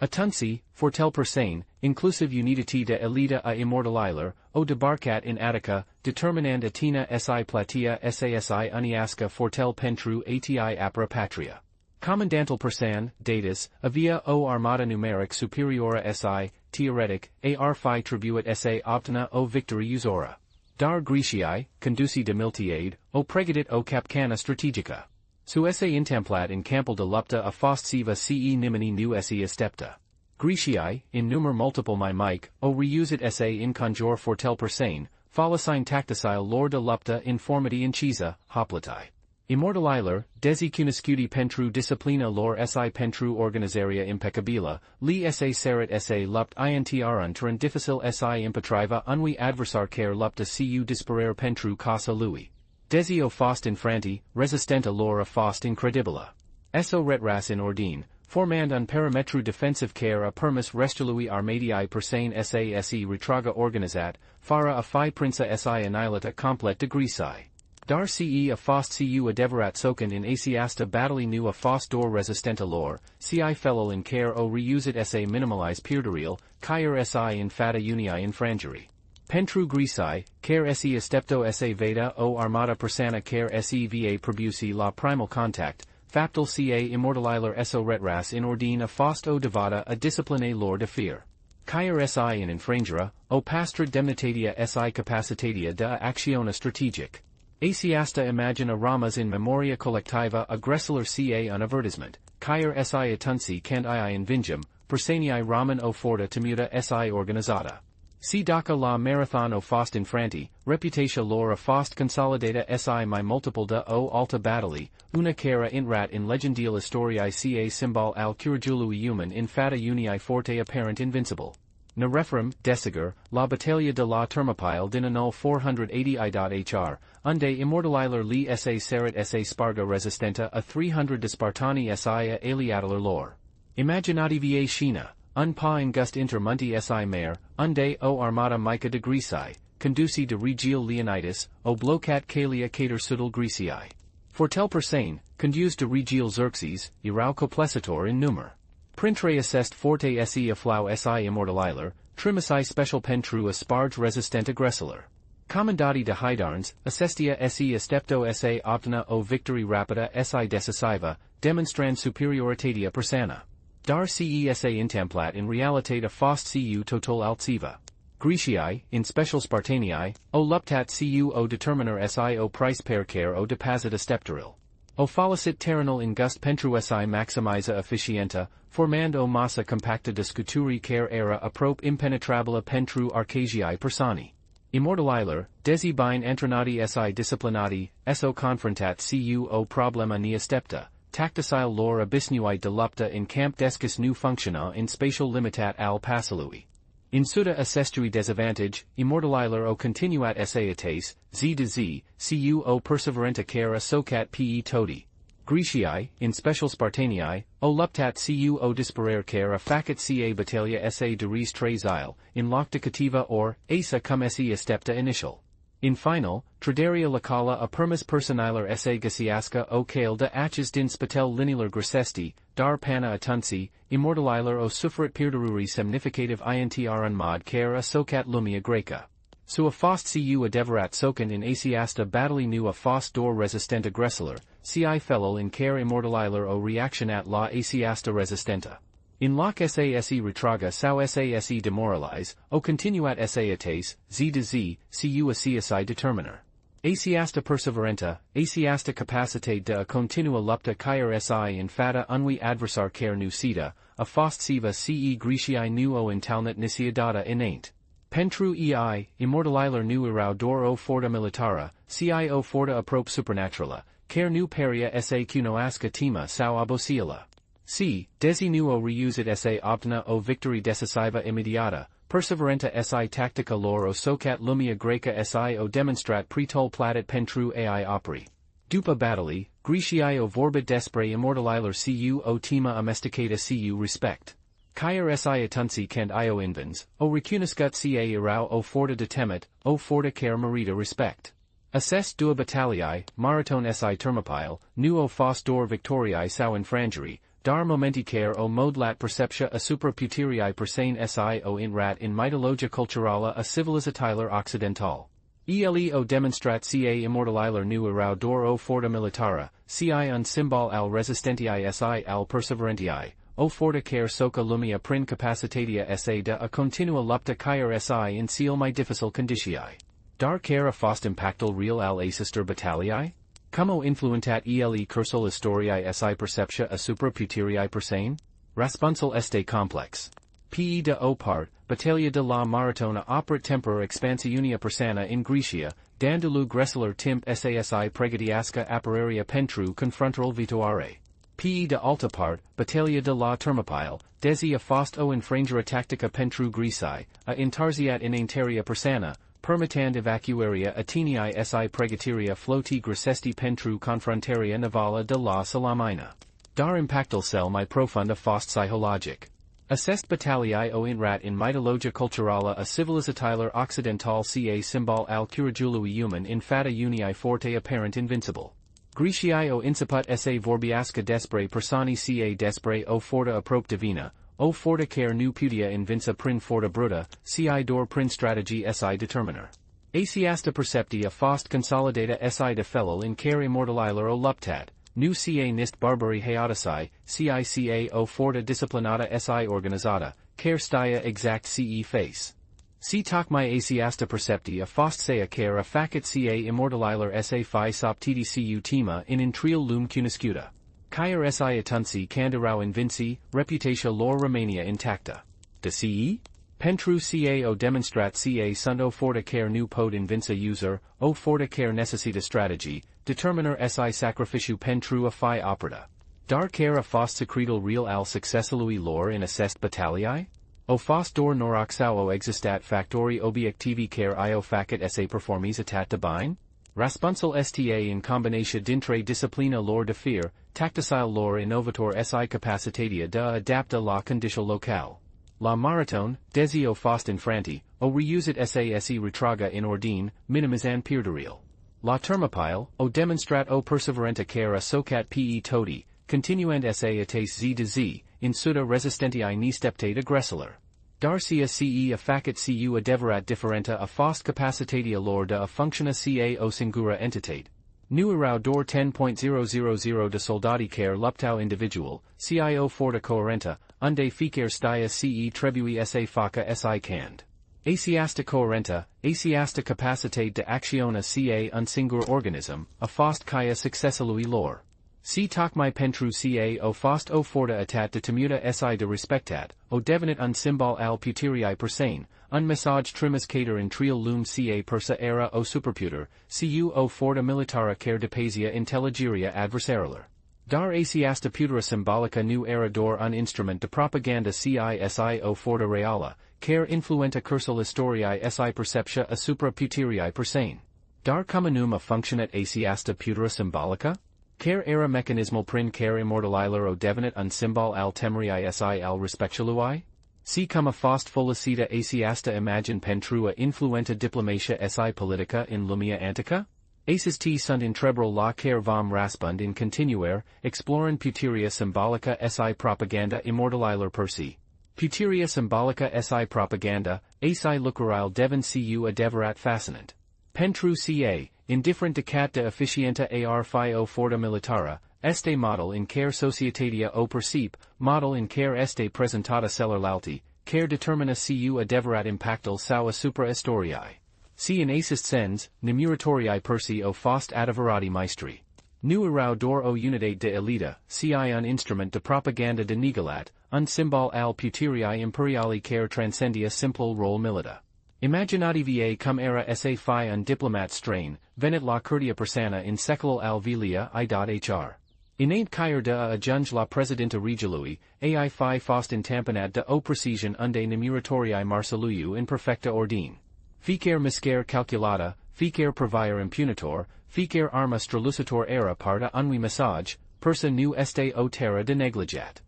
Atunci, fortel persane, inclusive Unități de elita a immortalilar, o debarcat in Attica, determinand Atina si platia sasi uniasca fortel pentru ati apra patria. Commandantal persan, datus, avia o armata numeric superiora si, theoretic, ar fi tribuit sa optina o victory usora. Dar Greciae, conduci de miltiade, o pregadit o capcana strategica. Su esse intemplat in campel de lupta a fost siva ce nimini nu esse estepta. Greciae, in numer multiple mic, o reusit esse in conjure fortel persane, follicine tacticile lor de lupta informity incisa, hoplitae. Immortalilar, desi cuniscudi pentru disciplina lor si pentru organizaria impeccabila, li esse serit esse lupt intrunt difficil si impetriva unui adversar care lupta cu disperer pentru casa lui. Desi o fost infranti, resistenta lor a fost incredibila. Esso retras in ordine, formand un perimetru defensive care a permis restului armadiae persane sase retraga organizat, fara a fi princa si annihilata complet de Greciae. Dar ce a fost cu adeverat socan in asiasta battali nu a fost dor resistenta lor, ci fellow in care o reusit sa minimalize pierderil, caer si in fata unii infrangeri. Pentru Greciae, care se estepto sa veda o armata persana care se va probusi la primal contact, faptal ca immortalilar eso retras in ordine a fost o devada a discipline lor de fear. Caer si in infrangera, o pastra demnitatia si capacitatia de actiona strategic. Asiasta imagina ramas in memoria collectiva aggressor ca un avertisement, caer si atunci cand in vingem, persanii ramen o forta temuta si organizata. Si daca la marathon o fost infranti, reputatio lor a fost consolidata si mi multiple de o alta battali, una cara intrat in legendile historiae ca symbol al curigului human in fata unii forte apparent invincible. Ne referem, desigur, la battaglia de la Termopile din anul 480 unde immortalilar li sa serit sa sparga resistenta a 300 de Spartani sia aliatalar lor. Imaginativiae scena, un pa ingust inter munti si mare, unde o armata mica de Greciae, conduci de regil Leonidas, o blocat calia cater sudal Greciae. Fortel persane, conduce de regil Xerxes, irau coplecitor in numer. Printre assest forte se aflau si immortalilar, trimisi special pentru a sparge resistent aggressor. Commandati de Hydarns, assestia se estepto sa optina o victory rapida si decisiva, demonstrand superioritatea persana. Dar cesa intemplat in realitate a fost cu total altsiva. Greciae, in special Spartanii, o luptat cu o determiner si o price per care o deposita stepteril. O follicit terrenal in gust pentru si maximiza efficienta, formand o massa compacta discuturi care era aprop impenetrabila pentru arcasiae persani. Immortalilar, desi bine entranati si disciplinati, eso confrontat cu o problema nia stepta, tacticile lor abisnuite de lupta in camp descus nu functiona in spatial limitat al passilui. In suda assestui desavantage, immortalilar o continuat essaetes, z de z, cu o perseverenta cara socat pe toti. Greciae, in special Spartanii, o luptat cu o disperer cara facit ca battalia sa de res tres ile, in locticativa or, asa cum se estepta initial. In final, traderia locala a permis personilar sa gasiasca o cale de aches din spatel linear grecesti, dar pana atunci, immortalilar o sufferet pierderuri semnificative intr mod care a socat lumia greca. Su a fost cu adeverat socan in asiasta battali nu a fost dor resistent aggressor, ci fellow in care immortalilar o reactionat la asiasta resistenta. In loc sase retraga sau sase demoralize, o continuat saetes, z de z, cu asiasi determiner. Asiasta perseverenta, asiasta capacitate de a continua lupta caer si in fata unui adversar care nu sita, a fost siva ce Greciae nu o intalnat nisiadata inaint. Pentru immortalilar nu irau dor o forta militara, ci o forta aprop supernaturala, care nu peria sa cunoasca tema sau abosiala. C. Desi nu o reusit sa optina o victory decisiva immediata, perseverenta si tactica lor o socat lumia greca si o demonstrat pretol platit pentru ai operi. Dupa battali, Greciae o vorbit despre immortalilar cu o tema amesticata cu respect. Caer si atunci cand io invens, o recuniscut ca irau o forta detemet, o forta care merita respect. Assest dua battaliae, maraton si termopile, nu o fost dor victoriae sau infrangeri, dar momenti care o modlat perceptia asupra puterii persane si o in rat in mytologia culturala a civilizatiler occidental. Ele o demonstrat ca immortaliler nu erau dor o forta militara, ci un symbol al resistentii si al perseverentii, o forta care soca lumia prin capacitatia sa de a continua lupta caer si in seal my difficile conditii. Dar care a fost impactul real al assister battalii? Como influentat ele cursul historiae si perceptia asupra puterii persane? Raspunsul este complex. Pe de o part, battaglia de la maratona operat tempora expansiunia persana in Grecia, dandulu gressler timp sasi pregătească apărarea pentru confruntarul viitoare. Pe de alta part, battaglia de la Thermopyle, desi a fost o infrangere tactica pentru Grecii, a intarziat inanteria persana, permittand evacuarea Atenii si pregătirea floti grecesti pentru confruntarea navală de la Salamina. Dar impactul cel mai profund a fost psihologic. Assest battalii o in rat in mytologia culturala a civilizatiler occidental ca symbol al curajului human in fata unii forte apparent invincible. Greciai o inciput sa vorbiasca despre personi ca despre o forta aprop divina, o forta care nu putea invința prin forta bruta, ci dor prin strategii si determiner. Asiasta percepti a fost consolidata si de felul in care immortaliler o luptat, nu ca nist barbari haotici, cica o forta disciplinata si organizata, care stia exact ce face. Si tocmai asiasta percepti a fost sea care a facit ca immortaliler sa fi soptiti cu tema in intrial lum cunoscuta. Caer si atunci candirau invinci, reputatio lor Romania intacta. De ce? Pentru ca o demonstrat ca sunt o forta care nu pod invința user, o forta care necessita strategy, determiner si sacrificiu pentru a fi operata. Dar care a fost secretul real al succesului lor in assest battalii? O fost dor noroc sau o existat factori obiectivi care io facit sa performis atat de bine? Raspunsul sta in combinatia dintre disciplina lor de fear, tacticile lor innovator si capacitatia de adapta la condition local. La marathon, desi o fost infranti, o reusit sasi retraga in ordine, minimizan pierderil. La Thermopyle, o demonstrat o perseverenta care socat pe toti, continuand sa ates z de z, in suda resistentii ni steptate aggressor. Darcia ce a facit cu adeverat differenta a fost capacitatia lor de a functiona ca o singura entitate. Nu erau dor 10.000 de soldati care luptau individual, cio forta coerenta, unde fiecare stia ce trebui sa faca si cand. Asiasta coerenta, asiasta capacitate de acționa ca un singur organism, a fost caia succesului lor. Si tocmai pentru ca o fost o forta atat de temuta si de respectat, o devenit un symbol al puterii persane, un message trimiscator in trial lum ca persa era o superputer, cu o forta militara care depasia intelligeria adversarilor. Dar asiasta putera symbolica nu era dor un instrument de propaganda si o forta reala, care influenta cursul historiae si perceptia asupra puterii persane. Dar comunum a functionat asiasta putera symbolica? Care era mecanismal prin care immortaliler o devenit un symbol al temerii si al respectului? Si cum a fost folosita asiasta imagine pentru a influenta diplomatia si politica in lumia antica? Asis t sunt intrebral la care vom raspund in continuare, exploren puteria symbolica si propaganda immortaliler persi. Puteria symbolica si propaganda, asi lucrurile devin cu adeverat fascinant. Pentru ca, indifferent decat de efficienta ar fio forta militara, este model in care societatea o percip, model in care este presentata celerlalti, care determina cu adeverat impactul sau asupra historiae. Si in acest sens, Nemuritorii persi o fost adevărati maestri. Nu erau dor o unitate de elita, ci un instrument de propaganda de nigalat, un symbol al puterii imperiali care transcendia simplul rol milita. Imaginativae cum era sa fi un diplomat strain, venit la curtia persana in seculul al vilia i.hr. Inant caer de a ajunge la presidenta regiului, ai fi fost intampanat de o precision unde Nemuritorii marceluiu in perfecta ordine. Fiecare miscare calculata, fiecare provier impunitor, fiecare arma strolucitor era parta unui message, persa nu este o terra de negligat.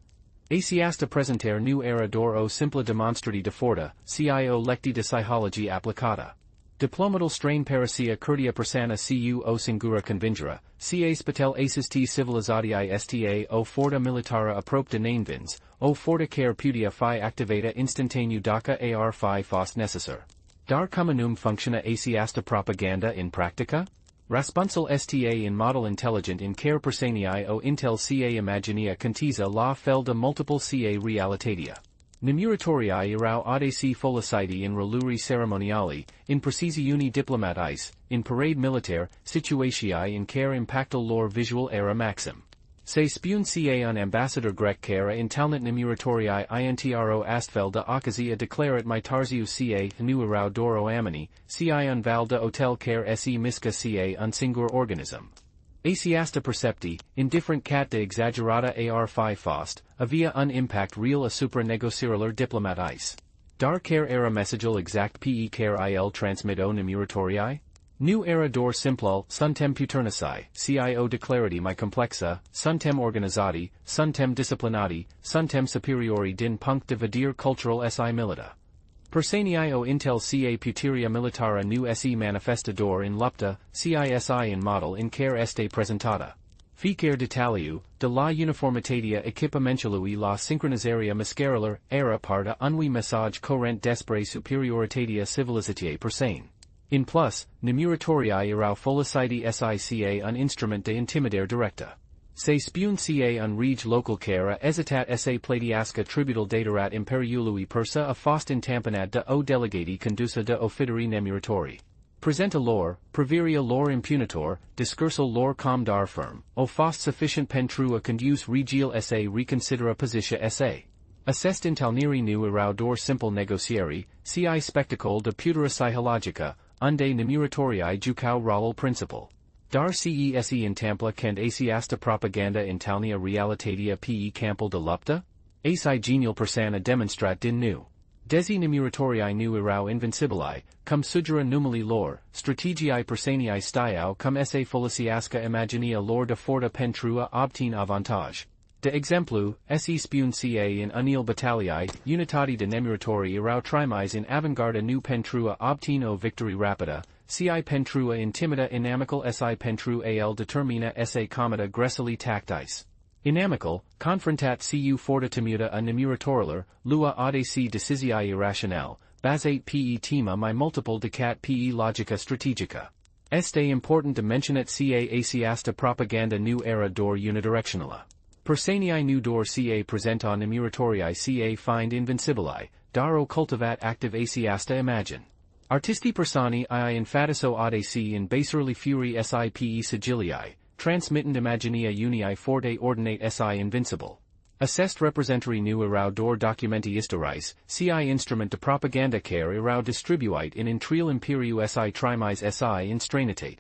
Asiasta presenter nu era dor o simpla demonstrati de forta, cio lecti de psychology applicata. Diplomatal strain Parasia Kurdia persana cu o singura convingera, ca spatel asis t civilizati ista o forta militara apropta nainvins, o forta care pudia fi activata instantaneu daca ar fi fos necessar. Dar communum functiona asiasta propaganda in practica? Raspunsal sta in model intelligent in care persanii o intel ca imaginia contiza la fel de multiple ca realitatea. Nemuritorii erau audaci foliciti in reluri ceremoniali, in precisiuni diplomatis, in parade militaire, situatiae in care impactal lor visual era maxim. Se spun ca un ambassador grec cara in talent nemuritorii intro astfel de occasia declarat mitarziu ca nu erau doro amini, ci un val de hotel care se misca ca un singur organism. Asiasta percepti, indifferent cat de exagerata ar fi fost, avia un impact real a supra negociarular diplomatis. Dar care era messagal exact pe care il transmitto nemuritorii? Nu era dor simplul, suntem puternici, cio declarati mi complexa, suntem organizati, suntem disciplinati, suntem superiori din punct de vedere cultural si milita. Persanii o intel ca puteria militara nu se manifestador in lupta, cisi in model in care este presentata. Fiecare detaliu, de la uniformitatea echipamentului la synchronizaria mascaralar, era parta unui message coerent despre superioritatea civilizatiae persane. In plus, nemuritorii erau foliciti sica un instrument de intimidare directa. Se spun ca un reg local cara esitat sa platiasca tributal datarat imperiului persa a fost intampanat de o delegati condusa de ofideri nemuritorii. Presenta lor, preveria lor impunitor, discursul lor com dar firm, o fost sufficient pentru a conduce regial sa reconsidera positia sa. Assest intalniri nu erau dor simple negociari, ci spectacol de putera psychologica, unde nemuritorii jucau rolul principal. Dar cese intampla cand asiasta propaganda intalnia realitatea pe campul de lupta? Asi genial persana demonstrat din nu. Desi nemuritorii nu erau invincibili, cum sugera numili lor, strategiae persanii stiau cum esse foliciasca imaginia lor de forta pentru a obtin avantage. De exemplu, se spun ca in unil battaliae, unitati de nemuritorii erau trimis in avantgarda nu pentru a obtin o victory rapida, ci pentru a intimida inamical si pentru al determina sa comita gressili tactis. Inamical, confrontat cu forta temuta a nemuritorilar, lua audaci decisiae irrationale, basate pe tema mi multiple decat pe logica strategica. Este important dimensionet ca asiasta propaganda nu era dor unidirectionala. Persanii nu dor ca presenta nemuritorii ca find invincibili, dar o cultivat active asiasta imagine. Artisti persani enfatiso audaci in baserli furi si pe sigilii, transmittend imaginia unii forte ordinate si invincible. Assest representari nu erau dor documenti historis, ci instrument de propaganda care erau distribuite in intrial imperiu si trimis si in strainitate.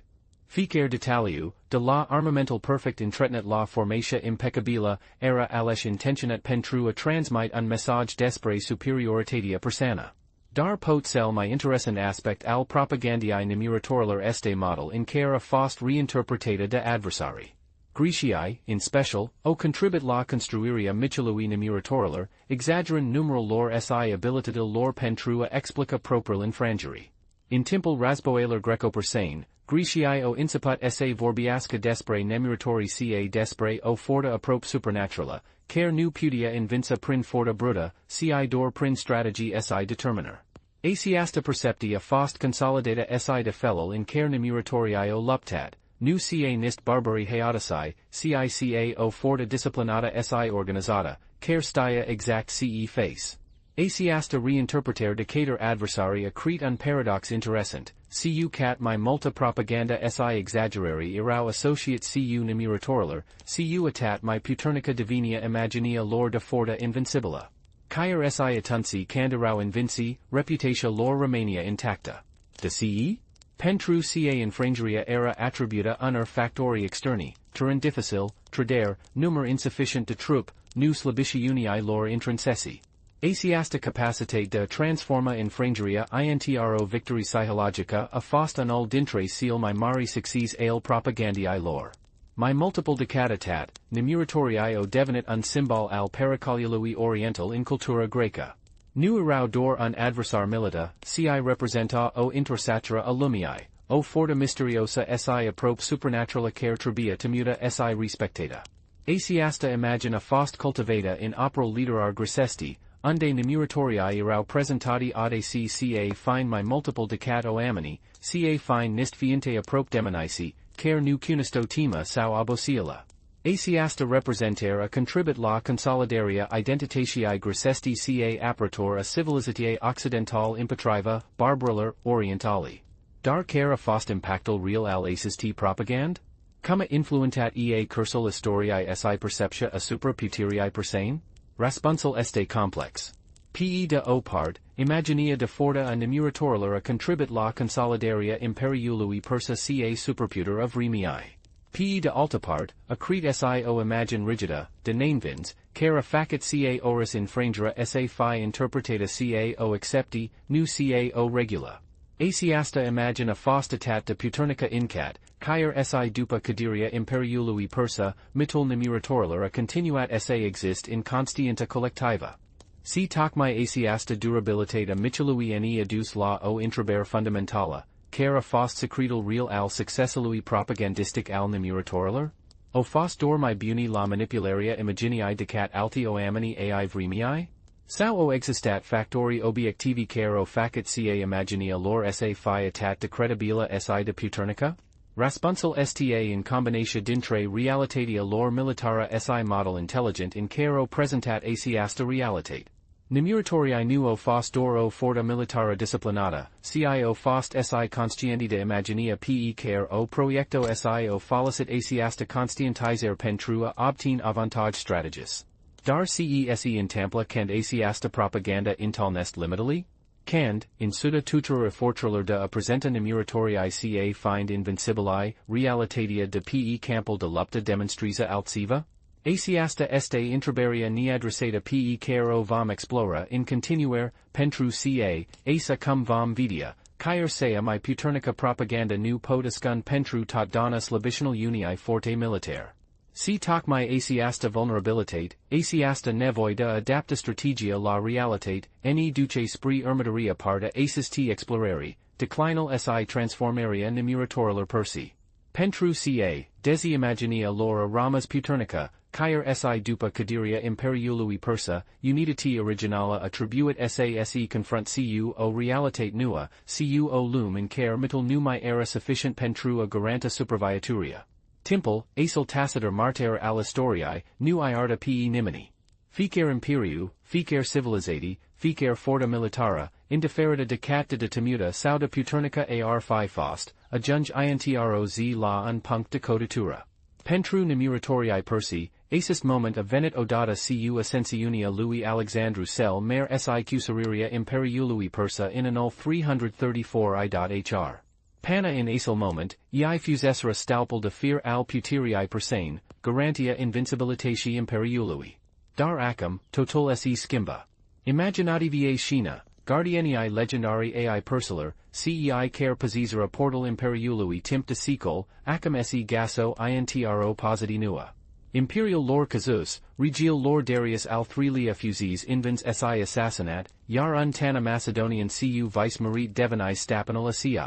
Fiecare detaliu, de la armamental perfect intretnet la formatia impeccabila, era alesh intentionet pentru a transmite un message despre superioritatea persana. Dar pot cel mi interessant aspect al propagandiae nemuritorilar este model in care a fost reinterpretata de adversari. Greciae, in special, o contribut la construiria michelui nemuritorilar, exageran numeral lor si abilitatil lor pentru a explica properl infrangeri. In timpul rasboalar greco-persane, Greciae o inciput esse vorbiasca despre nemuritorii ca despre o forta aprop supernaturala, care nu putia invinsa prin forta bruta, ci dor prin strategi si determiner. Asiasta perceptia fost consolidata si de felul in care nemuritorii o luptat, nu ca nist barbari haotici, cica o forta disciplinata si organizata, care stia exact ce face. Asiasta reinterpreter decatur adversari accrete un paradox interessant, cu cat mi multa propaganda si exaggerari erau associate cu nemuritorilar, cu atat mi puternica divinia imaginia lor de forta invincibila. Caer si atunci canderau invinci, reputatio lor Romania intacta. De ce? Pentru ca infrangeria era attributa unor factori externi, terrain difficile, tradere, numer insufficient de troupe, nu slabitiunii lor intrinseci. Asiasta capacitate de transforma infrangeria intro victory psychologica a fost anul dintre seal mi mari succes ale propagandiae lor. Mi multiple decadatat, nemuritorii o devenit un symbol al pericoliului oriental in cultura greca. Nu erau dor un adversar milita, ci representa o intersatra alumii, o forta misteriosa si apprope supernaturala care tribia temuta si respectata. Asiasta imagina fost cultivata in operal literar grecesti, unde Nemuritorii erau presentati ad ca fine my multiple decat o amini, ca fine nist fiente apprope demonici, care nu cunisto tema sau abociala. Asiasta representer a contribut la consolidaria identitatiae grecesti ca apertor a civilizatiae occidental impetriva, barbarilor, orientali. Dar care fost impactal real al assisti propagand? Cumma influentat cursul historiae si perceptia a supra puteriae persane? Raspunsal este complex. Pe de o part, imaginia de forta a Nemuritorilor a contribut la consolidaria imperiului persa ca superputer of remii. Pe de alta part, accrete si o imagine rigida, de nainvins, care facit ca oris infrangera sa fi interpretata ca o accepti, nu ca o regula. Asiasta imagine a fostatat de puternica incat, caer si dupa cadiria imperiului persa, mitul Nemuritorilor a continuat sa exist in constienta collectiva. Si tocmai asiasta durabilitate a mitului ne adus la o intraber fundamentala, care fost secretal real al successalui propagandistic al Nemuritorilor? O fost dormi buni la manipularia imaginii decat alti o amini ai vremii? Sao o existat factori obiectivi care o facit ca imaginia lor sa fiatat de credibila si de puternica? Raspunsal sta in combinatia dintre realitatea lor militara si model intelligent in care o presentat asiasta realitate. Nemuritorii nu o fost dor o forta militara disciplinata, cio fost si conscienti de imaginia pe care o proiecto si o folicit asiasta conscientizer pentru a obtain avantage strategis. Dar cese in templa cand asiasta propaganda intalnest limitali? Cand, in suda tutura fortriller de a presenta Nemuritorii ca find invincibili, realitatea de pe campul de lupta demonstriza altsiva? Asiasta este intraberia neadressata pe care o vom explora in continuare, pentru ca, asa cum vom vidia, caer sea my puternica propaganda nu podescun pentru tot dona slabitional unii forte militare. Si tocmai asiasta vulnerabilitate, asiasta nevoi de adapta strategia la realitate, ne duce spre următoria parta asisti explorari, declinal si transformaria Nemuritorilor persi. Pentru ca, desi imaginia lor ramas puternica, caer si dupa cadiria imperiului persa, unitati originala attribuit se confront cu o realitate nua, cu o lum in care mitul numai era sufficient pentru a garanta superviaturia. Timpel, acel taciter marter al historiae, nu iarta pe nimini. Fiecare imperiu, fiecare civilizati, fiecare forta militara, indiferita decat de temuta sau de puternica ar fi fost, ajunge introz la un punct de codatura. Pentru Nemuritorii persi, asis moment venit odata cu ascensiunia lui Alexandru cel mare si cusuriria imperiului persa in anul 334 i.hr. Pana in acel moment, ei fusesra staupil de fear al puterii persane, garantia invincibilitatii imperiului. Dar acum, total se skimba. Imaginativiae scena, guardianii legendari ai persilor, cei care posizera portal imperiului timp de secol, acum se gaso intro positi nua. Imperial lor casus, regial lor Darius al threlia fusis invens si assassinat, iar un tana Macedonian cu vice marit devenii stapanal ci.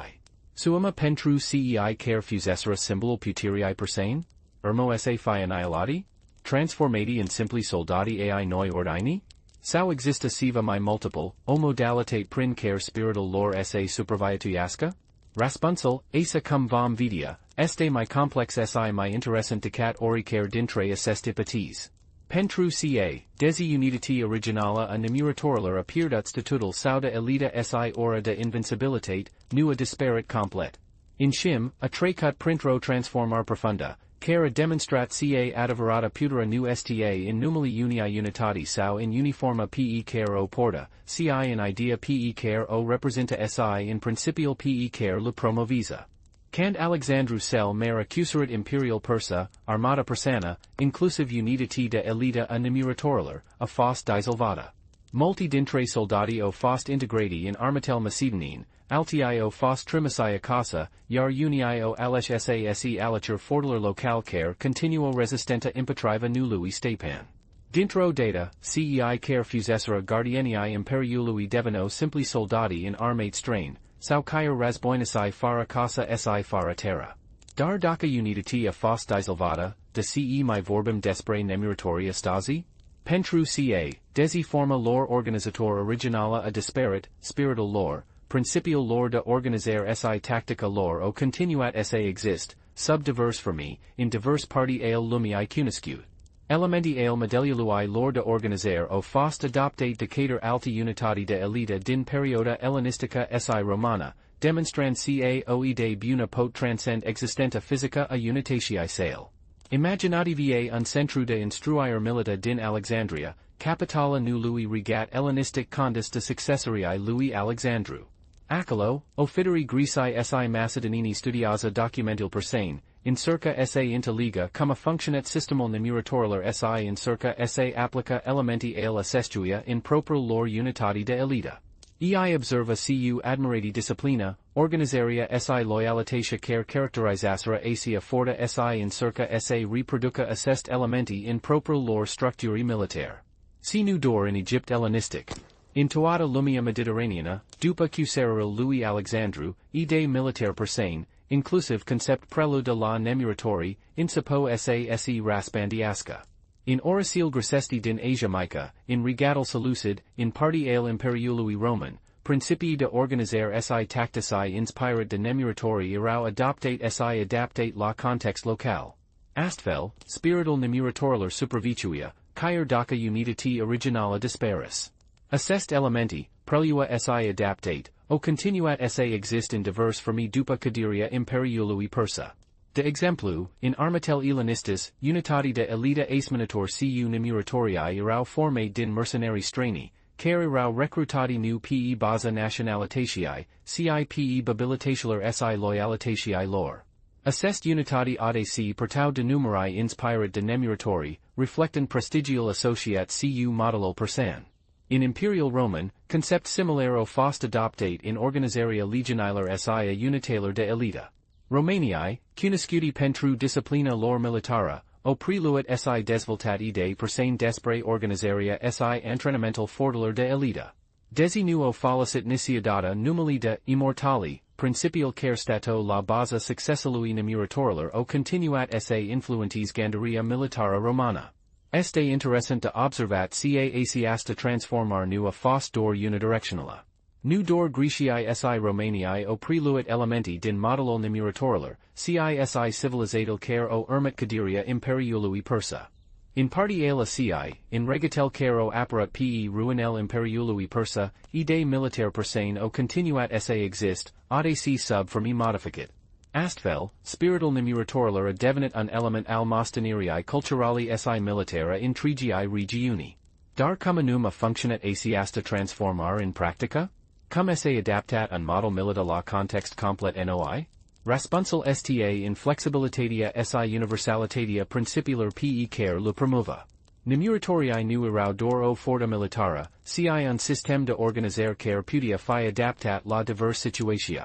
Suama pentru cei care fusesra symbol puterii persane? Ermo sa fi annihilati? Transformati in simpli soldati ai noi ordini? Sao exista siva my multiple, o modalitate prin care spirital lor sa superviatuiasca? Raspunsal, asa cum vom vidia, este my complex si my interessant decat oricare dintre assestipatis. Pentru ca, desi unitati originala a Nemuritorilor appearduts statutal sauda elita si ora de invincibilitate, nu a disparat complet. In shim, a trecut printro transformar profunda, care demonstrat ca adverata putera nu sta in numili unii unitati sau in uniforma pe care o porta, ci in idea pe care o representa si in principial pe care lo promovisa. Cand Alexandru cel mare accusarit imperial persa, armata persana, inclusive unitati de elita a Nemuritorilor, a fost disolvata. Multi dintre soldati o fost integrati in armatel Macedonine, altii o fost trimissia casa, iar unii o alesh sase alicher fortiler local care continuo resistenta impetriva nului Stepan. Dintro data, cei care fusessera guardianii imperiului deveno simpli soldati in armate strain, sau caer razboinasai fara casa si fara terra. Dar dacă unitatea fost dizolvata, de ce mai vorbim despre nemuritorii stasi? Pentru ca, desi forma lor organizator originala a disparat, spiritul lor, principiul lor de organizare si tactica lor o continuat sa exist, sub divers formi, in divers parti ale lumii cunoscut. Elementi ale modelului lor de organizare o fost adoptate de către alta unitate de elite din perioada ellenistica si romana, demonstrand ca o idee bună pot transcend existenta physica a unitatii sale. Imaginativie un centru de instruire milita din Alexandria, capitala lui regat Hellenistic condis de successorii lui Alexandru. Acolo, ofideri Greci si Macedonini studiază documentul persane, încerca sa inteliga cum funcționet sistemul nemuritorilor si încerca sa aplica elementi ale acestuia in propriul lor unitate de elita. Ei observa cu admirati disciplina, organizarea si loialitatea care caracterizasera asia forta si încerca sa reproduca acest elementi in propriul lor structuri militar. Nu dor in Egypt Hellenistic. In toată lumea mediteraneană, după cucerirea lui Alexandru, idei militar persane, inclusiv concept prelude la nemuritorii, insipo se raspandiasca. In orasil grecesti din Asia Mica, in regatul selucid, in parti al imperiului roman, principii de organizare si tactici inspirat de nemuritorii erau adoptate si adaptate la context local. Astfel, spiritul nemuritorilor supervituia, caer dacă unitatea originala disparis. Acest elementi, prelua si adaptate, o continuat sa exist in divers formi după căderea imperiului persa. De exemplu, in armatel Hellenistis, unitate de elita asmanator cu nemuritorii erau formate din mercenari străini, care erau recrutati nu pe baza nationalitatii, ci pe babilitatilor si loialitatii lor. Acest unitate adc pertau de numerai inspirat de nemuritorii, reflectând prestigiul associat cu modelul persan. In Imperial Roman, concept similaro fost adoptate in organizarea legionilor si a unitailor de elita. Romaniai, cunoscuti pentru disciplina lor militara, o preluat si dezvoltat idei persane despre organizarea si antrenamental fortelor de elita. Desi nu o folosit niciodată numele de immortali, principiul care stato la baza succesului nemuritorilor o continuat sa influentis gandaria militara romana. Este interesant de observat ca aceasta transformar nu a fost dor unidirecțională. Nu dor Grecii si Romaniai o preluat elementi din modelul nemuritorilor, ci si civilizatul care o urmat căderea imperiului persa. In parti ala ci, in regatel care o apparat pe ruinel imperiului persa, idei militar persane o continuat sa exist, adc sub formi modificat. Astfel, spiritul nemuritorilor a devenit un element al mostenerii culturali si militara in trigii regiuni. Dar cum anum a funcționat aceasta transformar in practica? Cum sa adaptat un model milita la context complet noi? Răspunsul sta in flexibilitatea si universalitatea principiilor pe care le promova. Nemuritorii nu erau doar o forta militară, ci un sistem de organizare care putea fi adaptat la divers situații.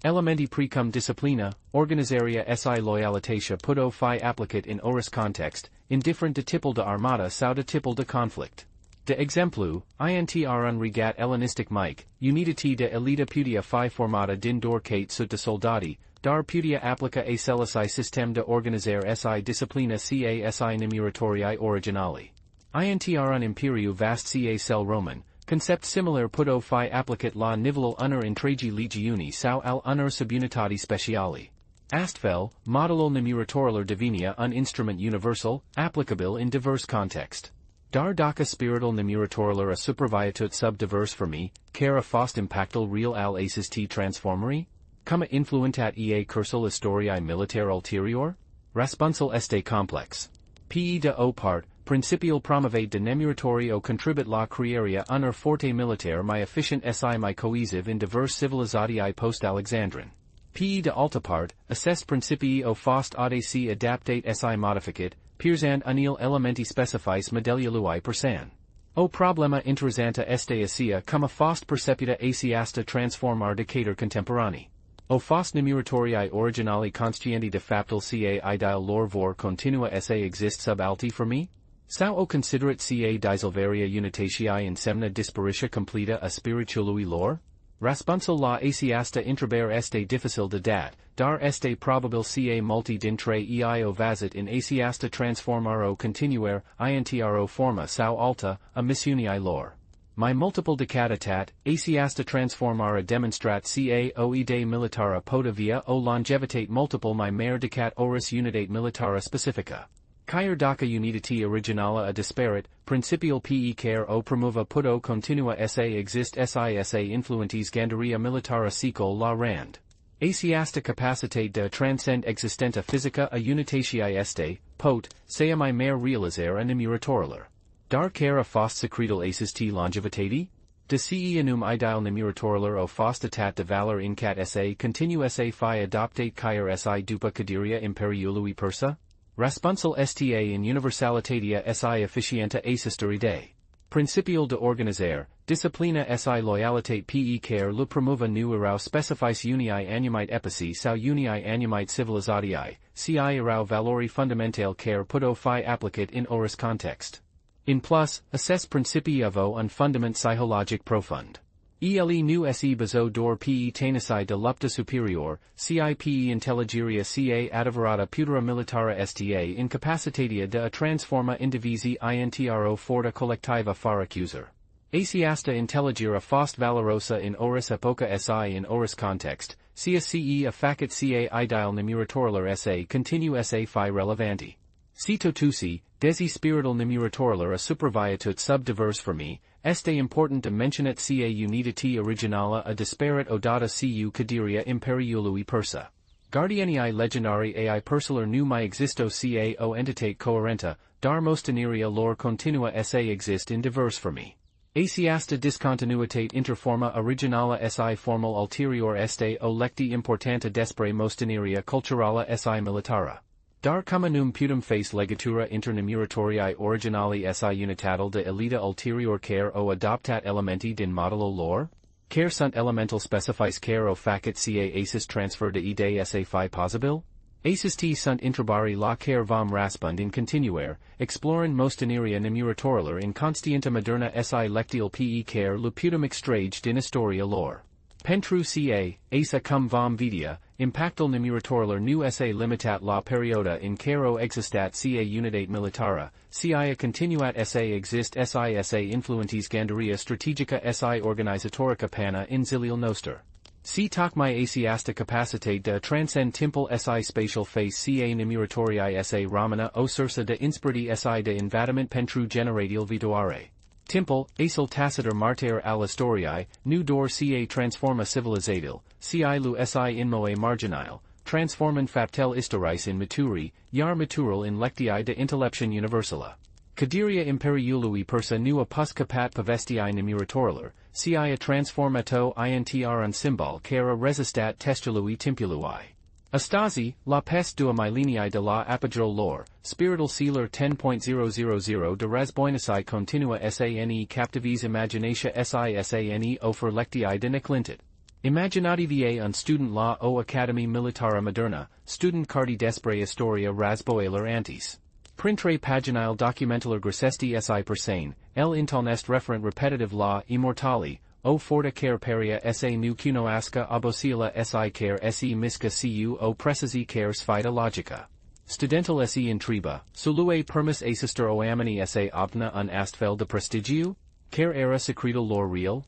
Elementi precum disciplina, organizarea si loialitatea puto fi aplicat in oris context, indifferent de tipul de armata sau de tipul de conflict. De exemplu, intr un regat Hellenistic mic, unitate de elita putea fi formata din dor cate sut de soldati, dar putea aplica a celesi sistem de organizare si disciplina ca si nemuritorii originali. Intr un imperiu vast ca cel roman, concept similar puto fi aplicat la nivelul unor întregi legiuni sau al unor subunitati speciali. Astfel, modelul nemuritorilor devinea un instrument universal, applicable in divers context. Dar dacă spiritul nemuritorilor a supraviețuit sub divers formi, care a fost impactul real al acest transformării? Cum a influentat cursul istoriei militar ulterior? Răspunsul este complex. Pe de o part, principiul promovate de nemuritorii o contribut la crearea unor forte militar mai efficient si mai coesiv in divers civilizatii post-Alexandrin. Pe de altă part, acest principii o fost adc adaptate si modificat, pierzând unil elementi specifici modelului persan. O problema interesantă este asia cum a fost percepută aceasta transformar de către contemporanii. O fost nemuritorii originali conștienti de faptul ca ideal lor vor continua sa exist sub alti formi? Sao o considerate ca disilvaria unitatiae in semna disparitia completa a spiritualui lor? Raspunsal la asiasta intraber este difficil de dat, dar este probabil ca multi dintre ei ovazit in asiasta transformaro continuare, intro forma sao alta, a missunii lor. My multiple decadatat, asiasta transformara demonstrat ca o ide militara poda via o longevitate multiple my mare decat oris unitate militara specifica. Caer daca unitati originala a disparit, principial pe care o promuva puto continua sa exist sisa influentis gandaria militara secol la rand. Asiasta capacitate de transcend existenta physica a unitatiae este, pot, sea my mare realizare a nemuritorir. Dar care fost secretal asis t longevitati? De ce enum ideal nemuritorir o fost atat de valor incat sa continu sa fi adoptate caer si dupa cadiria imperiului persa? Raspunsal sta in universalitatea si efficienta asisteridae. Principial de organizare, disciplina si loyalitate pe care lu promuva nu erau specifice unii animite epici sau unii animite civilizatiae, ci erau valori fundamentale care puto fi applicate in oris context. In plus, assess principii avo un fundament psychologic profund. Ele nu se bazo dor pe tenisi de lupta superior, cipe intelligeria ca adavarata putera militara sta incapacitatia de a transforma indivisi intro forta collectiva faracuser. Asiasta intelligere fost valorosa in oris epoca si in oris context, cia ce a facit ca ideal nemuritorir sa continu sa fi relevanti. Cito tusi, desi spirital nemuritorir a superviatut sub divers for me, este important dimensionat ca unitati originala a disparat odata cu cadiria imperiului persa. Guardianii legendari ai persilar nu mai existo ca o entitate coherenta, dar mostaneria lor continua sa exist in divers for me. Asiasta discontinuitate interforma originala si formal ulterior este o lecti importanta despre mostaneria culturala si militara. Dar communum putum face legatura inter nemuritorii originali si unitatal de elita ulterior care o adoptat elementi din modulo lor? Care sunt elemental specifice care o facit ca asis transfer de ide sa fi possibil? Asis t sunt intrabari la care vom raspund in continuare, exploren mostaneria nemuritorir in constienta moderna si lectial pe care lu putum extrage din historia lor. Pentru ca, asa cum vom vidia, impactal nemuritorir nu sa limitat la perioda in caro existat ca unitate militara, cia continuat sa exist sisa influentis gandaria strategica si organizatorica pana in zilial noster. Si toc my asiasta capacitate de transcend temple si spatial face ca nemuritorii sa ramana o sursa de insperti si de invadiment pentru generatial vitoare. Temple, asal taciter martere al historiae, nu dor ca transforma civilizatil, ci lu si in moe marginile, transformen faptel historis in maturi, iar matural in lectii de intelleption universala. Cadiria imperiului persa nu apus capat povestiae nemuritorir, cia transformato intr un symbol cara resistat testului tempului. Astasi, la peste dua mileniae de la apogeo lor, spirital sealer 10.000 de rasboinasi continua sane captivis imaginatia sane ofer lectii de neclintit. Imaginativae un student la o academy militara moderna, student cardi despre historia rasboiler antis. Printre paginile documentaler gracesti si persane, el intalnest referent repetitive la immortali, o forta care peria sa nu cunoasca abosila si care se misca cu o precisi care sfida logica. Studental se intriba, solue permis asister oamini sa obna un astfel de prestigiu? Care era secretal lor real?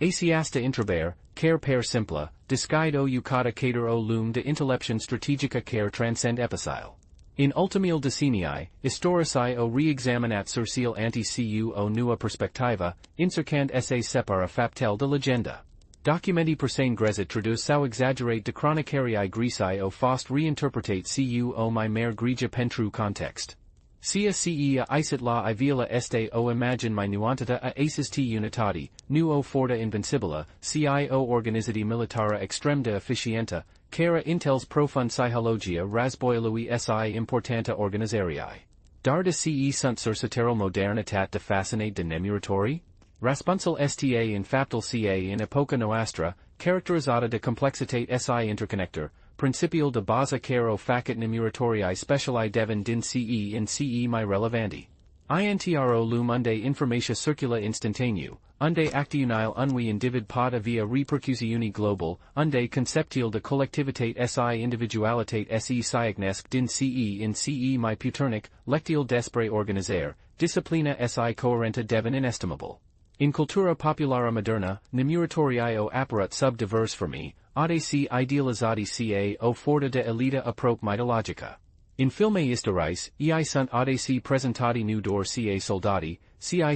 Asiasta intraber, care per simpla, disguide o eucata cater o lum de intelleption strategica care transcend epicile. In ultimial decenii, historici o reexaminat surcial anti cu o nua perspectiva, incercand esse separa faptel de legenda. Documenti persane grezit traduce sau exaggerate de chronicarii greci o fost reinterpretate cu o my mare grigia pentru context. Cia ce a isit la ivila este o imagine my nuantata a asis t unitati, nu o forta invincibila, ci o organizati militara extremda efficienta, cara intels profund psychologia rasboilui si importanta organizariae. Dar de ce sunt sursateral modernitat de fascinate de nemuritorii? Raspunsal sta in faptal ca in epoca noastra, characterizata de complexitate si interconnector, principial de base caro facit nemuritorii speciali devin din ce in ce my relevanti. Intro lum unde informatia circula instantaneu, unde actiunile unui individ pot avia repercusiuni global, unde conceptiel de collectivitate si individualitate se siagnesc din ce in ce mai puternic, lectiel despre organizare, disciplina si coherenta devin inestimable. In cultura populara moderna, Nemuritorii o apparat sub divers fermi, ADC idealizati ca o forta de elita aprope mythologica. In filme historiis, sunt ADC presentati nu dor ca soldati, cica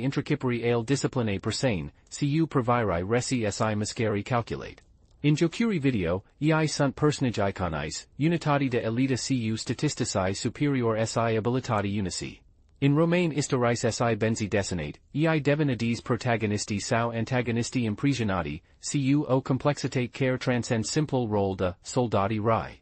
intriciperi ale discipline persane, cu proviri resi si mascari calculate. In jocuri video, sunt personage iconis, unitati de elita cu statistici superior si abilitati unici. In Romain historis si benzi desinate, devinades protagonisti sau antagonisti imprisionati, cu o complexitate care transcend simple role de soldati rai.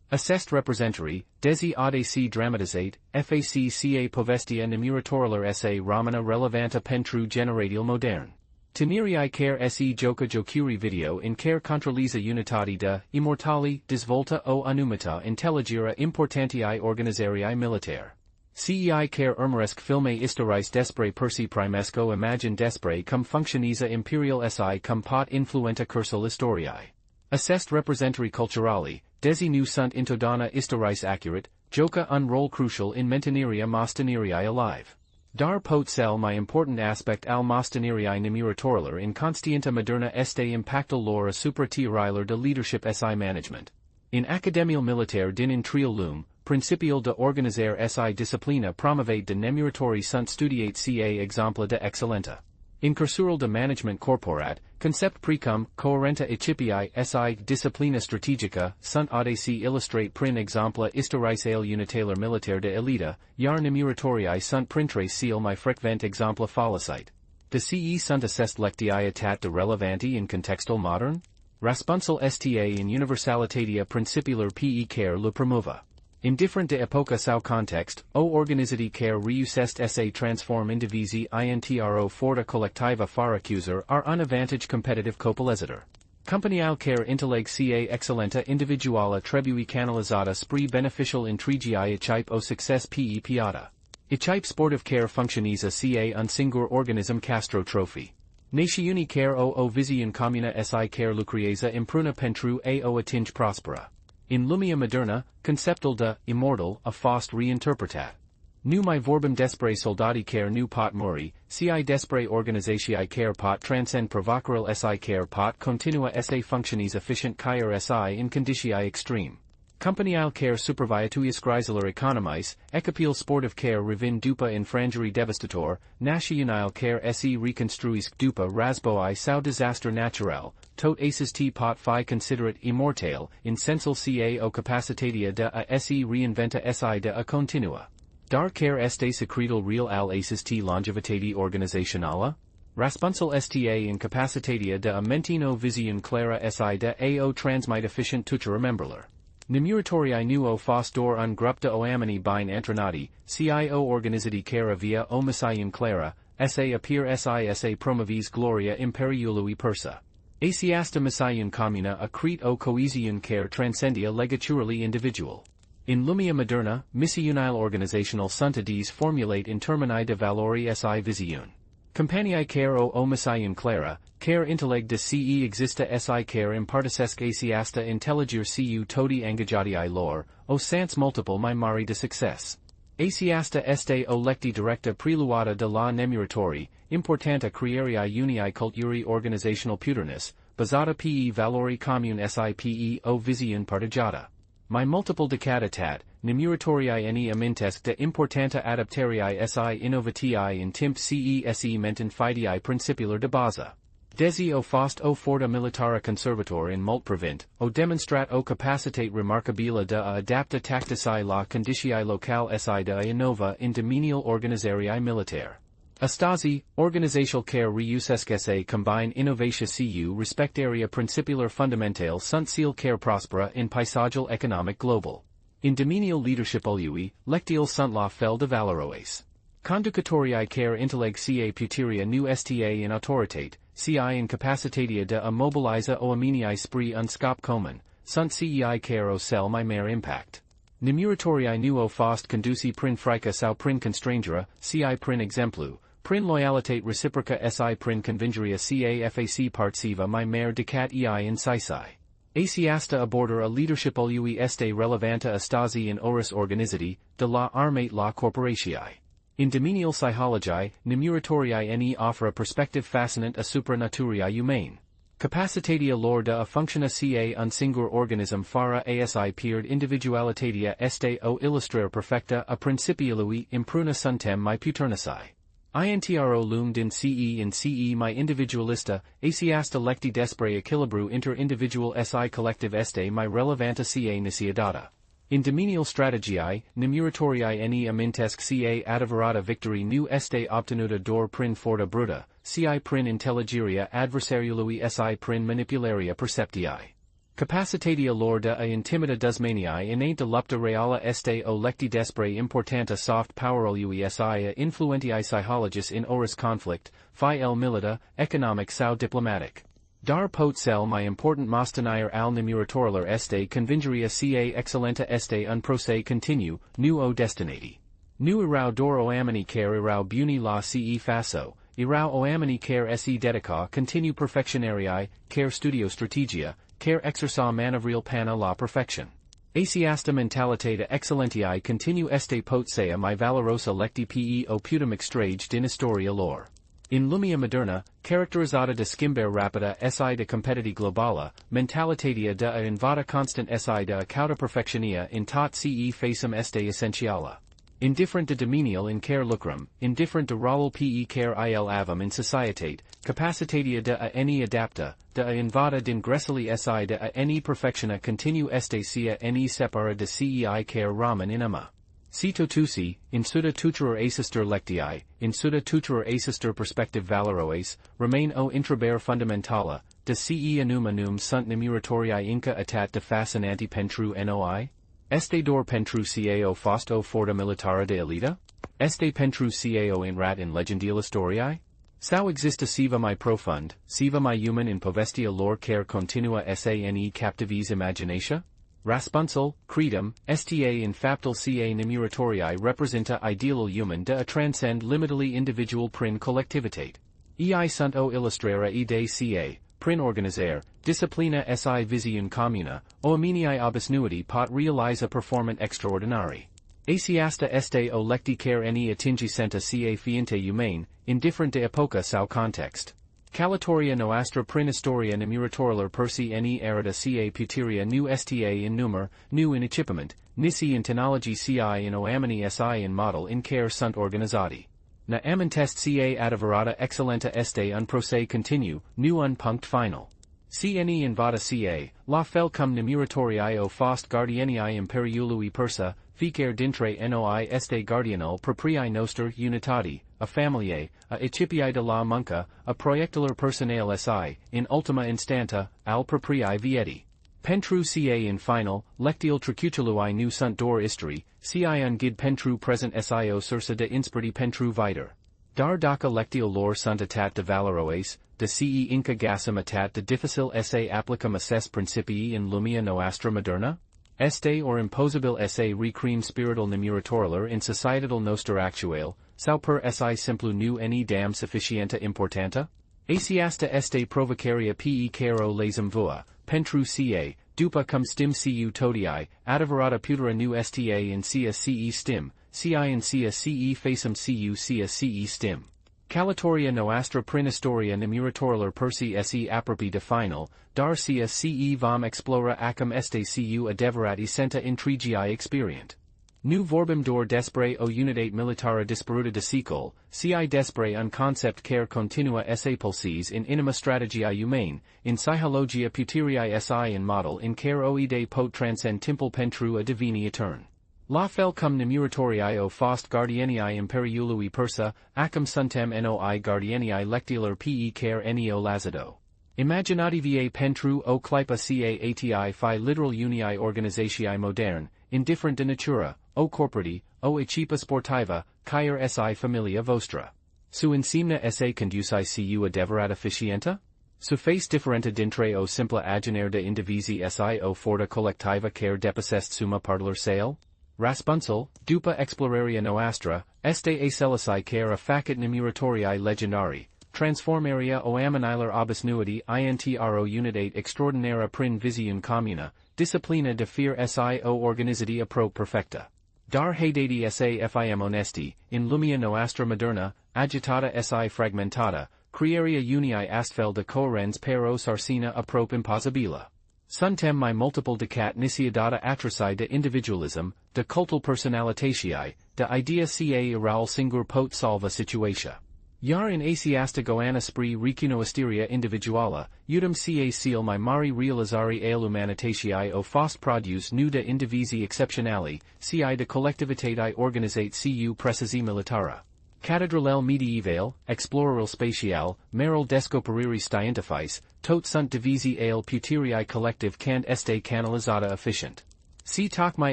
Assest representari, desi ADC dramatizate, fac ca povestea Nemuritorilor sa romana relevanta pentru generatiel modern. Tenerii care se joca jocuri video in care contraliza unitati de, immortali, disvolta o anumita intelligira importantii organizarii militare. Cei care urmăresc filme historis despre Perși primesco imagine despre cum funcționiza imperial si cum pot influenta cursul istoriei. Assest representari culturali, desi nu sunt intodana historis accurate, joca un rol crucial in mentenirea mostenerii alive. Dar pot cel mai important aspect al mostenerii Nemuritorilor in constienta moderna este impactul lor asupra teoriilor de leadership si management. In academial militaire din intrial lum, principiul de organizare si disciplina promovate de Nemuritorii sunt studiate ca exempla de excellenta. In cursural de management corporat, concept precum, coherenta ecipii si disciplina strategica, sunt ADC illustrate prin exempla historis ale unitalar militaire de elita, iar Nemuritorii sunt printre cel mai frecvent exempla folosite. De ce sunt assest lectii atat de relevanti in contextul modern? Răspunsul sta in universalitatea principiilor pe care le promova. Indifferent de epoca sau context, o organizati care reusest sa transform indivisi intro forta collectiva fără acuzar ar un avantage competitive copileziter. Companial care inteleg ca excellenta individuala trebui canalizata spre beneficial intrigii echip o success pe piata. Echip sportive care functioniza ca un singur organism castro trophy. Națiuni care o vision comuna si care lucreza impruna pentru a o atinge prospera. In lumea moderna, conceptul de immortal a fost reinterpretat. Nu mai vorbim despre soldati care nu pot muri, ci despre organizații care pot transcend provocările si care pot continua sa functionis efficient care si in condiții extreme. Companial care superviatuius griselor economis, ecapil sportive care revin dupa infrangeri devastator, național care se reconstruisc dupa razboi sau disaster natural, tot aces t pot fi considerat immortal, in sensul ca o capacitatea de a se reinventa si de a continua. Dar care este secretul real al aces t longevitate organizațională? Răspunsul sta in capacitatea de a mentino vision clara si de a o transmite efficient tutura memberlor. Nemuritorii nu o fost dor un grup de oameni bine antrenati, cio organizati care via o misiune clara, sa appear sa promovis gloria imperiului persa. Asiasta misiune comuna a cret o coesion care transcendia legaturally individual. In lumea moderna, misiunile organizational sunt adis formulate in termini de valori si vision. Companiae care o misiune clara, care inteleg de ce exista si care impartisesc asiasta intelligir cu toti angajatii lor, o sans multiple mai mari de success. Asiasta este o lecti directa preluata de la Nemuritorii, importanta crearii unii culturi organizational puterness, bazata pe valori comune si pe o vision partajata. Mai multiple decadatat, Nemuritorii ne amintesc de importanta adaptarii si innovatii in timp se menten fidei principiular de baza. Desi o fost o forta militara conservator in mult prevent, o demonstrat o capacitate remarcabila de a adapta tactici la conditii local si de a innova in dominiul organizarii militare. Astăzi, organizational care reusesc sa combine innovatia cu respectarea principiular fundamental sunt seal care prospera in paisagul economic global. In dominiul leadershipului, lectiul sunt la fel de valoroase. Conducătorii care inteleg ca puteria nu sta in autoritate, ci in capacitatea de a mobiliza oamenii spre un scop comun, sunt cei care o cel mai mare impact. Nemuritorii nuo fost conduci prin frica sau prin constrangere, ci prin exemplu, prin loyalitate reciproca si prin convingeria ca fac partsiva mai mare dicat ei incisi. Ac asta aborder a leadershipul ui este relevanta astasi in oris organizati, de la armate la corporatiae. In dominial psychologiae, nemuritorii ne offer a perspective fascinant asupra naturiae humane. Capacitatea lor de a functiona ca un singur organism fara asi pierd individualitatea este o illustrare perfecta a principiului impruna suntem mai puternici. Intro lung din ce mai individualista, ac asta lecti despre echilibru inter individual si collective este mai relevanta ca niciedata. In dominial strategiae, nemuritorii ne amintesc ca adevărata victory nu este obtenuta dor prin forta bruta, ci prin intelligeria adversariului si prin manipularia perceptiae. Capacitatea lor de a intimida dusmaniae inainte lupta reala este o lecti despre importanta soft powerului si influentiae psychologus in oris conflict, fi el milita, economic sau diplomatic. Dar pot cel mai important mostenier al nemuritorilor este convingeria ca excellenta este un proce continu, nu o destinati. Nu erau dor oameni care erau buni la ce faso, erau oameni care se dedica continu perfectionarii, care studio strategia, care exersa manovril pana la perfection. Ac asta mentalitatea excellentiae continu este pot sea mai valorosa lecti pe o putem extrage din historia lor. In lumea moderna, caracterizata de schimber rapida si de competiti globala, mentalitatea de a invada constant si de a cauda perfectionia in tot ce facem este essentiala. Indifferent de dominial in care lucrum, indifferent de rolul pe care il avem in societate, capacitatea de a ne adapta, de a invada din gresili si de a ne perfectiona continu este cia ne separa de cei care ramen in ama. Si totusi, in suda tuturor assister lectii, in suda tuturor assister perspective valoroes, remain o intraber fundamentala, de ce anum sunt nemuritorii inca atat de fascinante pentru noi? Este dor pentru cao fost o forta militara de elita? Este pentru cao in rat in legendile historiae? Sau exista siva mai profund, siva mai human in povestea lor care continua sane captivis imaginatia? Raspunsul, credum, sta in faptul ca nemuritorii representa idealul human de a transcend limitally individual prin collectivitate. Ei sunt o illustrare de ca, prin organizare, disciplina si vision communa, o aminii obisnuity pot realize a performant extraordinari. Ac asta este o lecti care ne atingisenta ca fiente humane, indifferent de epoca sau context. Călătoria noastră prin istoria nemuritorilor persi ne arată ca puteria nu sta in număr, nu in echipament, nici in tehnologie ci in oamenii si in model in care sunt organizati. Na amintest ca adevărata excellenta este un proce continu, nu un punct final. Cne invada ca, la fel cum nemuritorii o fost guardianii imperiului persa, fiecare dintre noi este guardianul propriei nostre unități, a familiae, a echipii de la muncă, a proiectelor personale si, in ultima instanta, al propriei vietii. Pentru ca in final, lectiul trecutului nu sunt dor istri, ci un ghid pentru present si o sursă de inspirati pentru viitor. Dar dacă lectiul lor sunt atat de valoroes, de ce inca gasum atat de dificil se applicam asses principii in lumea noastră modernă? Este or imposabil se recream spiritul nemuritorilor in societatul nostru actual, sau per si simplu nu ne dam sufficienta importanta? Ac asta este provocaria pe caro lazim vua, pentru ca, după cum stim cu todii, adevărata puterea nu sta in cia ce stim, ci in cia ce facem cu cia ce stim. Călătoria noastră prin istoria nemuritorilor persi se apropi de final, dar cia ce vom explora acum este cu adevărat essenta intrigiae experient. Nu vorbim dor despre o unitate militară disparuta de secol, ci despre un concept care continua se pulses in inima strategiae humane, in psychologia puteriae si in model in care oide pot transcend timpul pentru a deveni etern. La fel cum nemuritorii o fost guardianii imperiului persa, acum suntem noi guardianii lectilor pe care ne o lazado. Imaginativie pentru o clipa ca ati fi literal unii organizatii modern, indifferent de natura, o corporati, o echipa sportiva, caer si familia vostra. Su insimna se conduci cu adevărat efficienta? Su face differenta dintre o simpla agenere de indivisi si o forta collectiva care deposest summa partilor sale? Raspunzel, dupa exploraria noastra, este a celisai care facit Nemuritorii legendari, transformaria oamanilar obisnuity intro unitate extraordinara prin vision communa, disciplina de fear si o organizati apro perfecta. Dar haedati sa fim honesti, in lumia noastra moderna, agitata si fragmentata, crearia unii astfel de coherens pero sarcina aprop impossibila. Suntem my multiple decat nisiadata atraci de individualism, de cultul personalitatiae, de idea ca iral singur pot salva situatia. Yar in asiasta goana spri recuno asteria individuala, udum ca seal my mari realizari al humanitatiae o fost produce nu de indivisi exceptionali, ci de collectivitate organizate cu precisi militara. Catedralel medievale, exploraral spatial, meral descoperiri stientifice, tot sunt divisi al puterii collective cand este canalizata efficient. Si toc my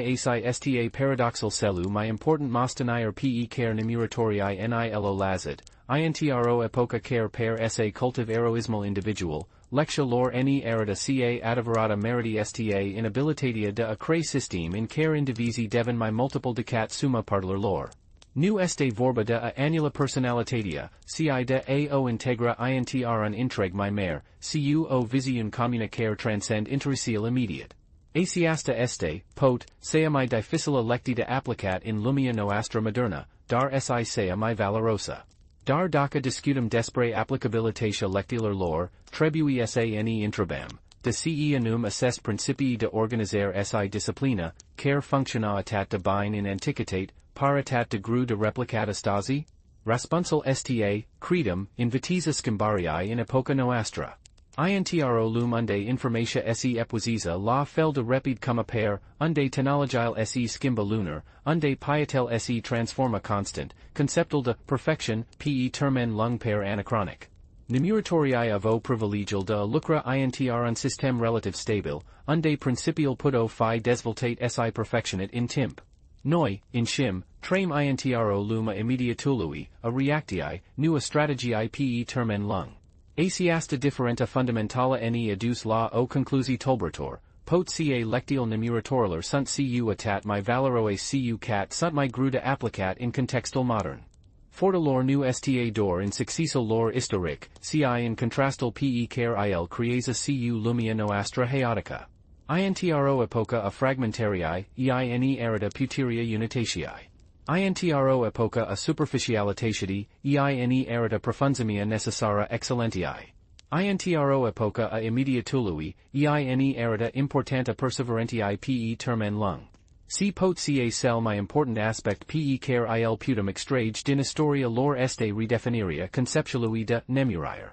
asi sta paradoxal celu my important mostanir pe care Nemuritorii nilo lazid, intro epoca care per sa cultive eroismal individual, lectia lor ne erita ca adavarata meriti sta inhabilitatia de a cre systeme in care indivisi devon my multiple decat summa partlor lor. Nu este vorba de a annula personalitatea, ci de ao integra intr un intreg my mare, cu o vision communicare transcend intericial immediate. Asiasta este, pot, sea mi difficile lecti de applicat in lumia noastra moderna, dar si sea mi valorosa. Dar daca discutum despre applicabilitatia lectilar lor, trebui sane intrabam, de ce anum assest principii de organizare si disciplina, care functionatat de bine in Antichitate, paritat de gru de replicat stasi? Raspunzel sta, credum, invitisa scimbarii in epoca noastra. Intro lum unde informatia se epuisiza la fel de repid cum apare, unde technologile se skimba lunar, unde pietel se transforma constant, conceptal de perfection, pe termen lung per anachronic. Nemuritorii avo privilegial de lucra intr un system relative stabil, unde principial puto fi desvoltate si perfectionate in timp. Noi, in shim, trame intro luma immediatului, a reactii, nu a strategii pe termen lung. Asiasta differenta fundamentala ne adus la o conclusi tolbertor, pot ca lectial Nemuritorialer sunt cu atat my valoroe cu cat sunt my gruda applicat in contextal modern. Fortalor nu sta dor in successal lor historic, ci in contrastal pe care il creasa cu lumia noastra haotica. Intro epoca a fragmentarii, eine erita puteria unitatiae. Intro epoca a superficialitatiae, eine erita profundimia necessara excellentiae. Intro epoca a immediatului, eine erita importanta perseverentiae pe termen lung. Si pot ca cel my important aspect pe care il putum extrage din historia lor este redefiniria conceptualui de Nemurire.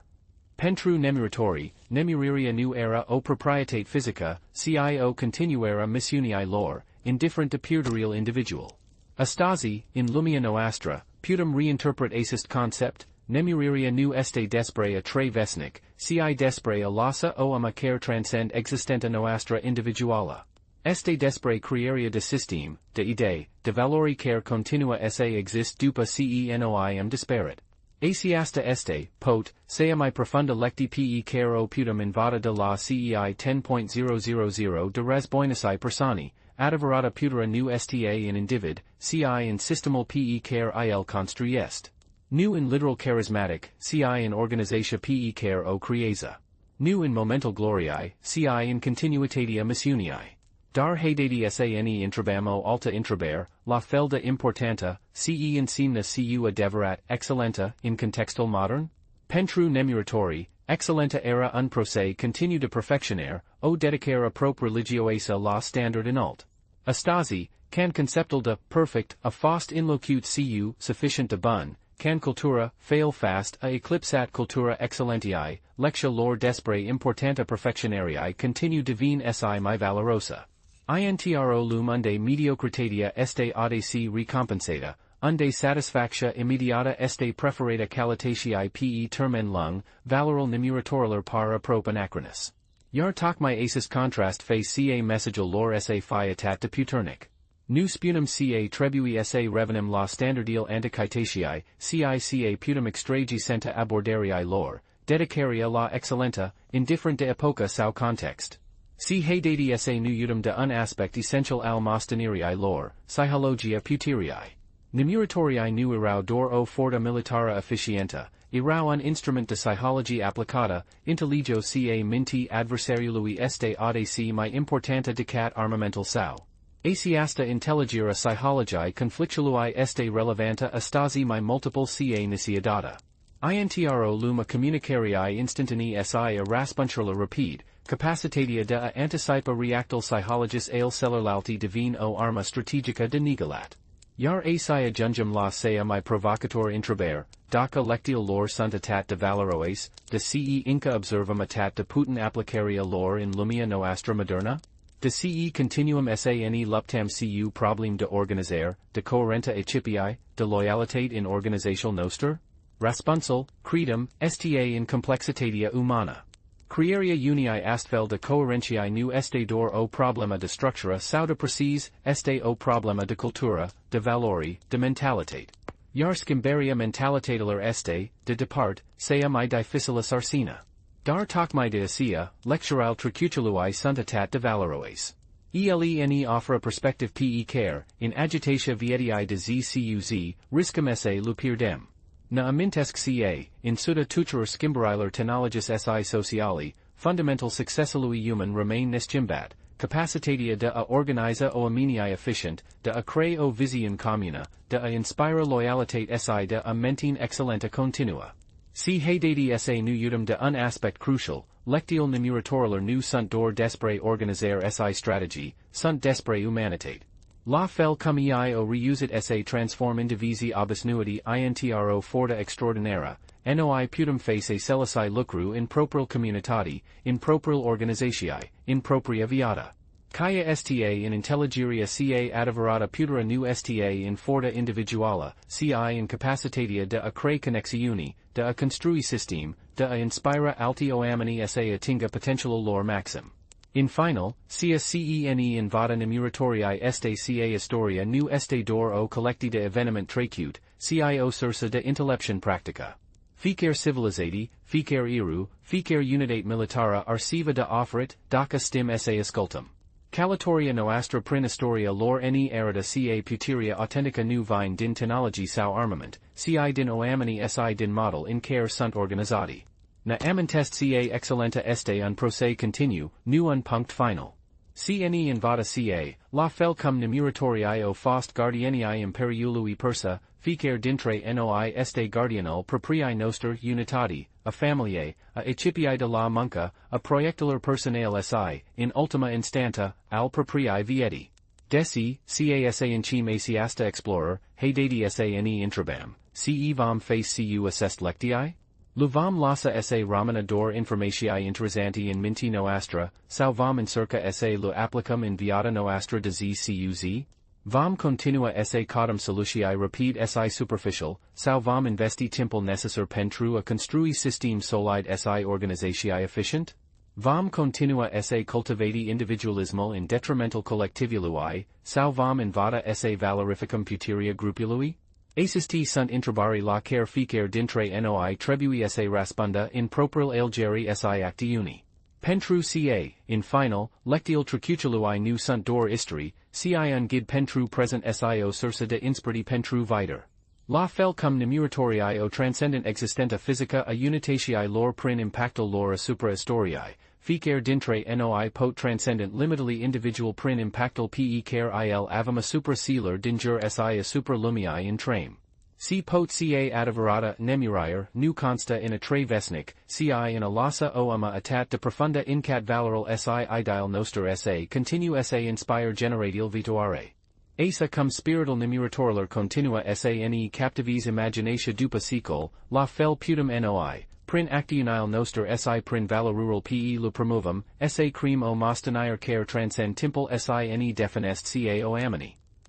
Pentru Nemuritorii, Nemuriria nu era o proprietate physica, cio continuera missionii lor, indifferent de perdurial individual. Astasi, in lumia noastra, putum reinterpret acest concept, Nemuriria nu este despre a tre vesnic, ci despre a lasa o ama care transcend existenta noastra individuala. Este despre crearia de system, de idee, de valori care continua sa exist dupa cenoim disparit. Asiasta este, pot, sea mi profunda lecti pe care o putum invada de la cei 10.000 de res boinasi personi, adavarata putera nu sta in individ, ci in systemal pe care il construiest. Nu in literal charismatic, ci in organizatia pe care o creasa. Nu in momental gloriae, ci in continuitatea missionii. Dar haedati sane intrabamo alta intraber, la felda importanta, ce insimna cu adeverat excellenta in contextal modern? Pentru Nemuritorii, excellenta era un proce continue de perfectionare, o dedicare apropre religiosa la standard in alt. Astasi, can conceptal de perfect a fost inlocute cu sufficient de bun, can cultura fail fast a eclipsat cultura excellentiae, lectia lor despre importanta perfectionarii continue divine si mi valorosa. Intro lum unde mediocritatea este adesi recompensata, unde satisfactia immediata este preferata qualitatiae pe termen lung, valoral Nemuritorialer par aprop anachronis. Yar toc my asis contrast face ca messageal lor sa fiatat de puternic. Nu spunum ca trebui sa revenum la standardial antiquitatiae, ca putum extragi senta abordarii lor, dedicaria la excellenta, indifferent de epoca sau context. Si haydati sa nuyutum de un aspect essential al mostanerii lor, psychologia puterii. Nemuritorii nu irau dor o forta militara efficienta, irau un instrument de psychology applicata, intelligio ca minti adversariului este audaci mai importanta dicat armamental sau. Asiasta intelligira psychologiae conflictuului este relevanta astasi mai multiple ca niciadata. Intro luma communicarii instantanei si a raspunturla rapide, capacitatia de a anticipa reactal psychologis ale cellerlalti divine o arma strategica de negalat. Yar asia junjum la sea mai provocator intraber, daca lectil lor sunt atat de valeroes, de ce inca observum atat de putin applicaria lor in lumia noastra moderna? De ce continuum sane luptam cu problem de organizare, de coherenta ecipii, de loyalitate in organizational noster? Raspunsal, credum, sta in complexitatia humana. Crearia unii astfel de coherentiae nu este dor o problema de structura sau de precis, este o problema de cultura, de valori, de mentalitate. Iar schimbaria mentalitatelor este, de depart, sea mai difficilis arsina. Dar tocmai de asia, lectural trecutul sunt atat de valoroes. Elene offer a perspective care, in agitatia vietii de zcuz, riscum esse lupirdem. Na amintesc ca, in suda tutor skimberiler technologis si sociali, fundamental successalui human remain nescimbat, capacitatia de a organiza o amenii efficient, de a crea o vision communa, de a inspira loyalitate si de a mentin excellenta continua. Si haydati sa nuyutum de un aspect crucial, lectil nemuritoriler nu sunt dor despre organizare si strategy, sunt despre humanitate. La fel cum o reusit sa transform indivisi obisnuity intro forta extraordinara, noi putem face celesi lucru in propril communitati, in propril organizatiae, in propria viata. Kaya sta in intelligeria ca adverata putera nu sta in forta individuala, ci in capacitatia de a cre connexiuni, de a construi system, de a inspira alti oamini sa atinga potential lor maxim. In final, sia cene in vada nemuritorii este ca historia nu este dor o collecti de evenement trecut, cio sursa de intelleption practica. Fiecare civilizati, fiecare iru, fiecare unitate militara arsiva de offerit, daca stim sa ascultum. Călătoria noastra prin istoria lor ne erita ca puteria authentica nu vine din technology sau armament, ci din oamini si din model in care sunt organizati. Na amintest ca excellenta este un proce continu, nu un punct final. Cne invada ca, la fel cum nemuritorii o fost guardianii imperiului persa, fiecare dintre noi este guardianul propriei noster unitati, a familiae, a ecipii de la munca, a proiectilor personale si, in ultima instanta, al propriei vieti. Desi, casa in cim asiasta explorer, haydati sane intrabam, ce vam face cu assest lectii? Luvam lasa sa ramana dor informatiae interesanti in minti noastra, sau vam incerca sa lu applicum in viata noastra de zcuz? Vam continua sa caudum solutii rapide si superficial, sau vam investi timpul necessar pentru a construi system solide si organizatiae efficient? Vam continua sa cultivati individualismo in detrimental collectivului, sau vam invada sa valorificum puteria grupului? Asisti sunt intrabari la care fiecare dintre noi trebui sa raspunda in propril algeri si acti uni. Pentru ca, in final, lectil trecutul nu sunt dor istri, ci un gid pentru present sio sursa de insperti pentru viter. La fel cum nemuritorii o transcendent existenta physica a unitatiae lor prin impactul lor asupra historiae, fiecare dintre noi pot transcendent limitally individual prin impactul care il avum asupra sealer dinger si asupra lumiae in trame. Si pot ca adverata nemurier nu consta in a tre vesnic, ci in a lasa oama atat de profunda incat valoral si ideal noster sa continu sa inspire generatil vitoare. Asa cum spirital nemuritoriler continua sane captivis imaginatia dupa secol, la fel putem noi, prin actiunile noster si prin valorural lu promovum, sa creme o mostanair care transcend timpel sine definest ca o amini.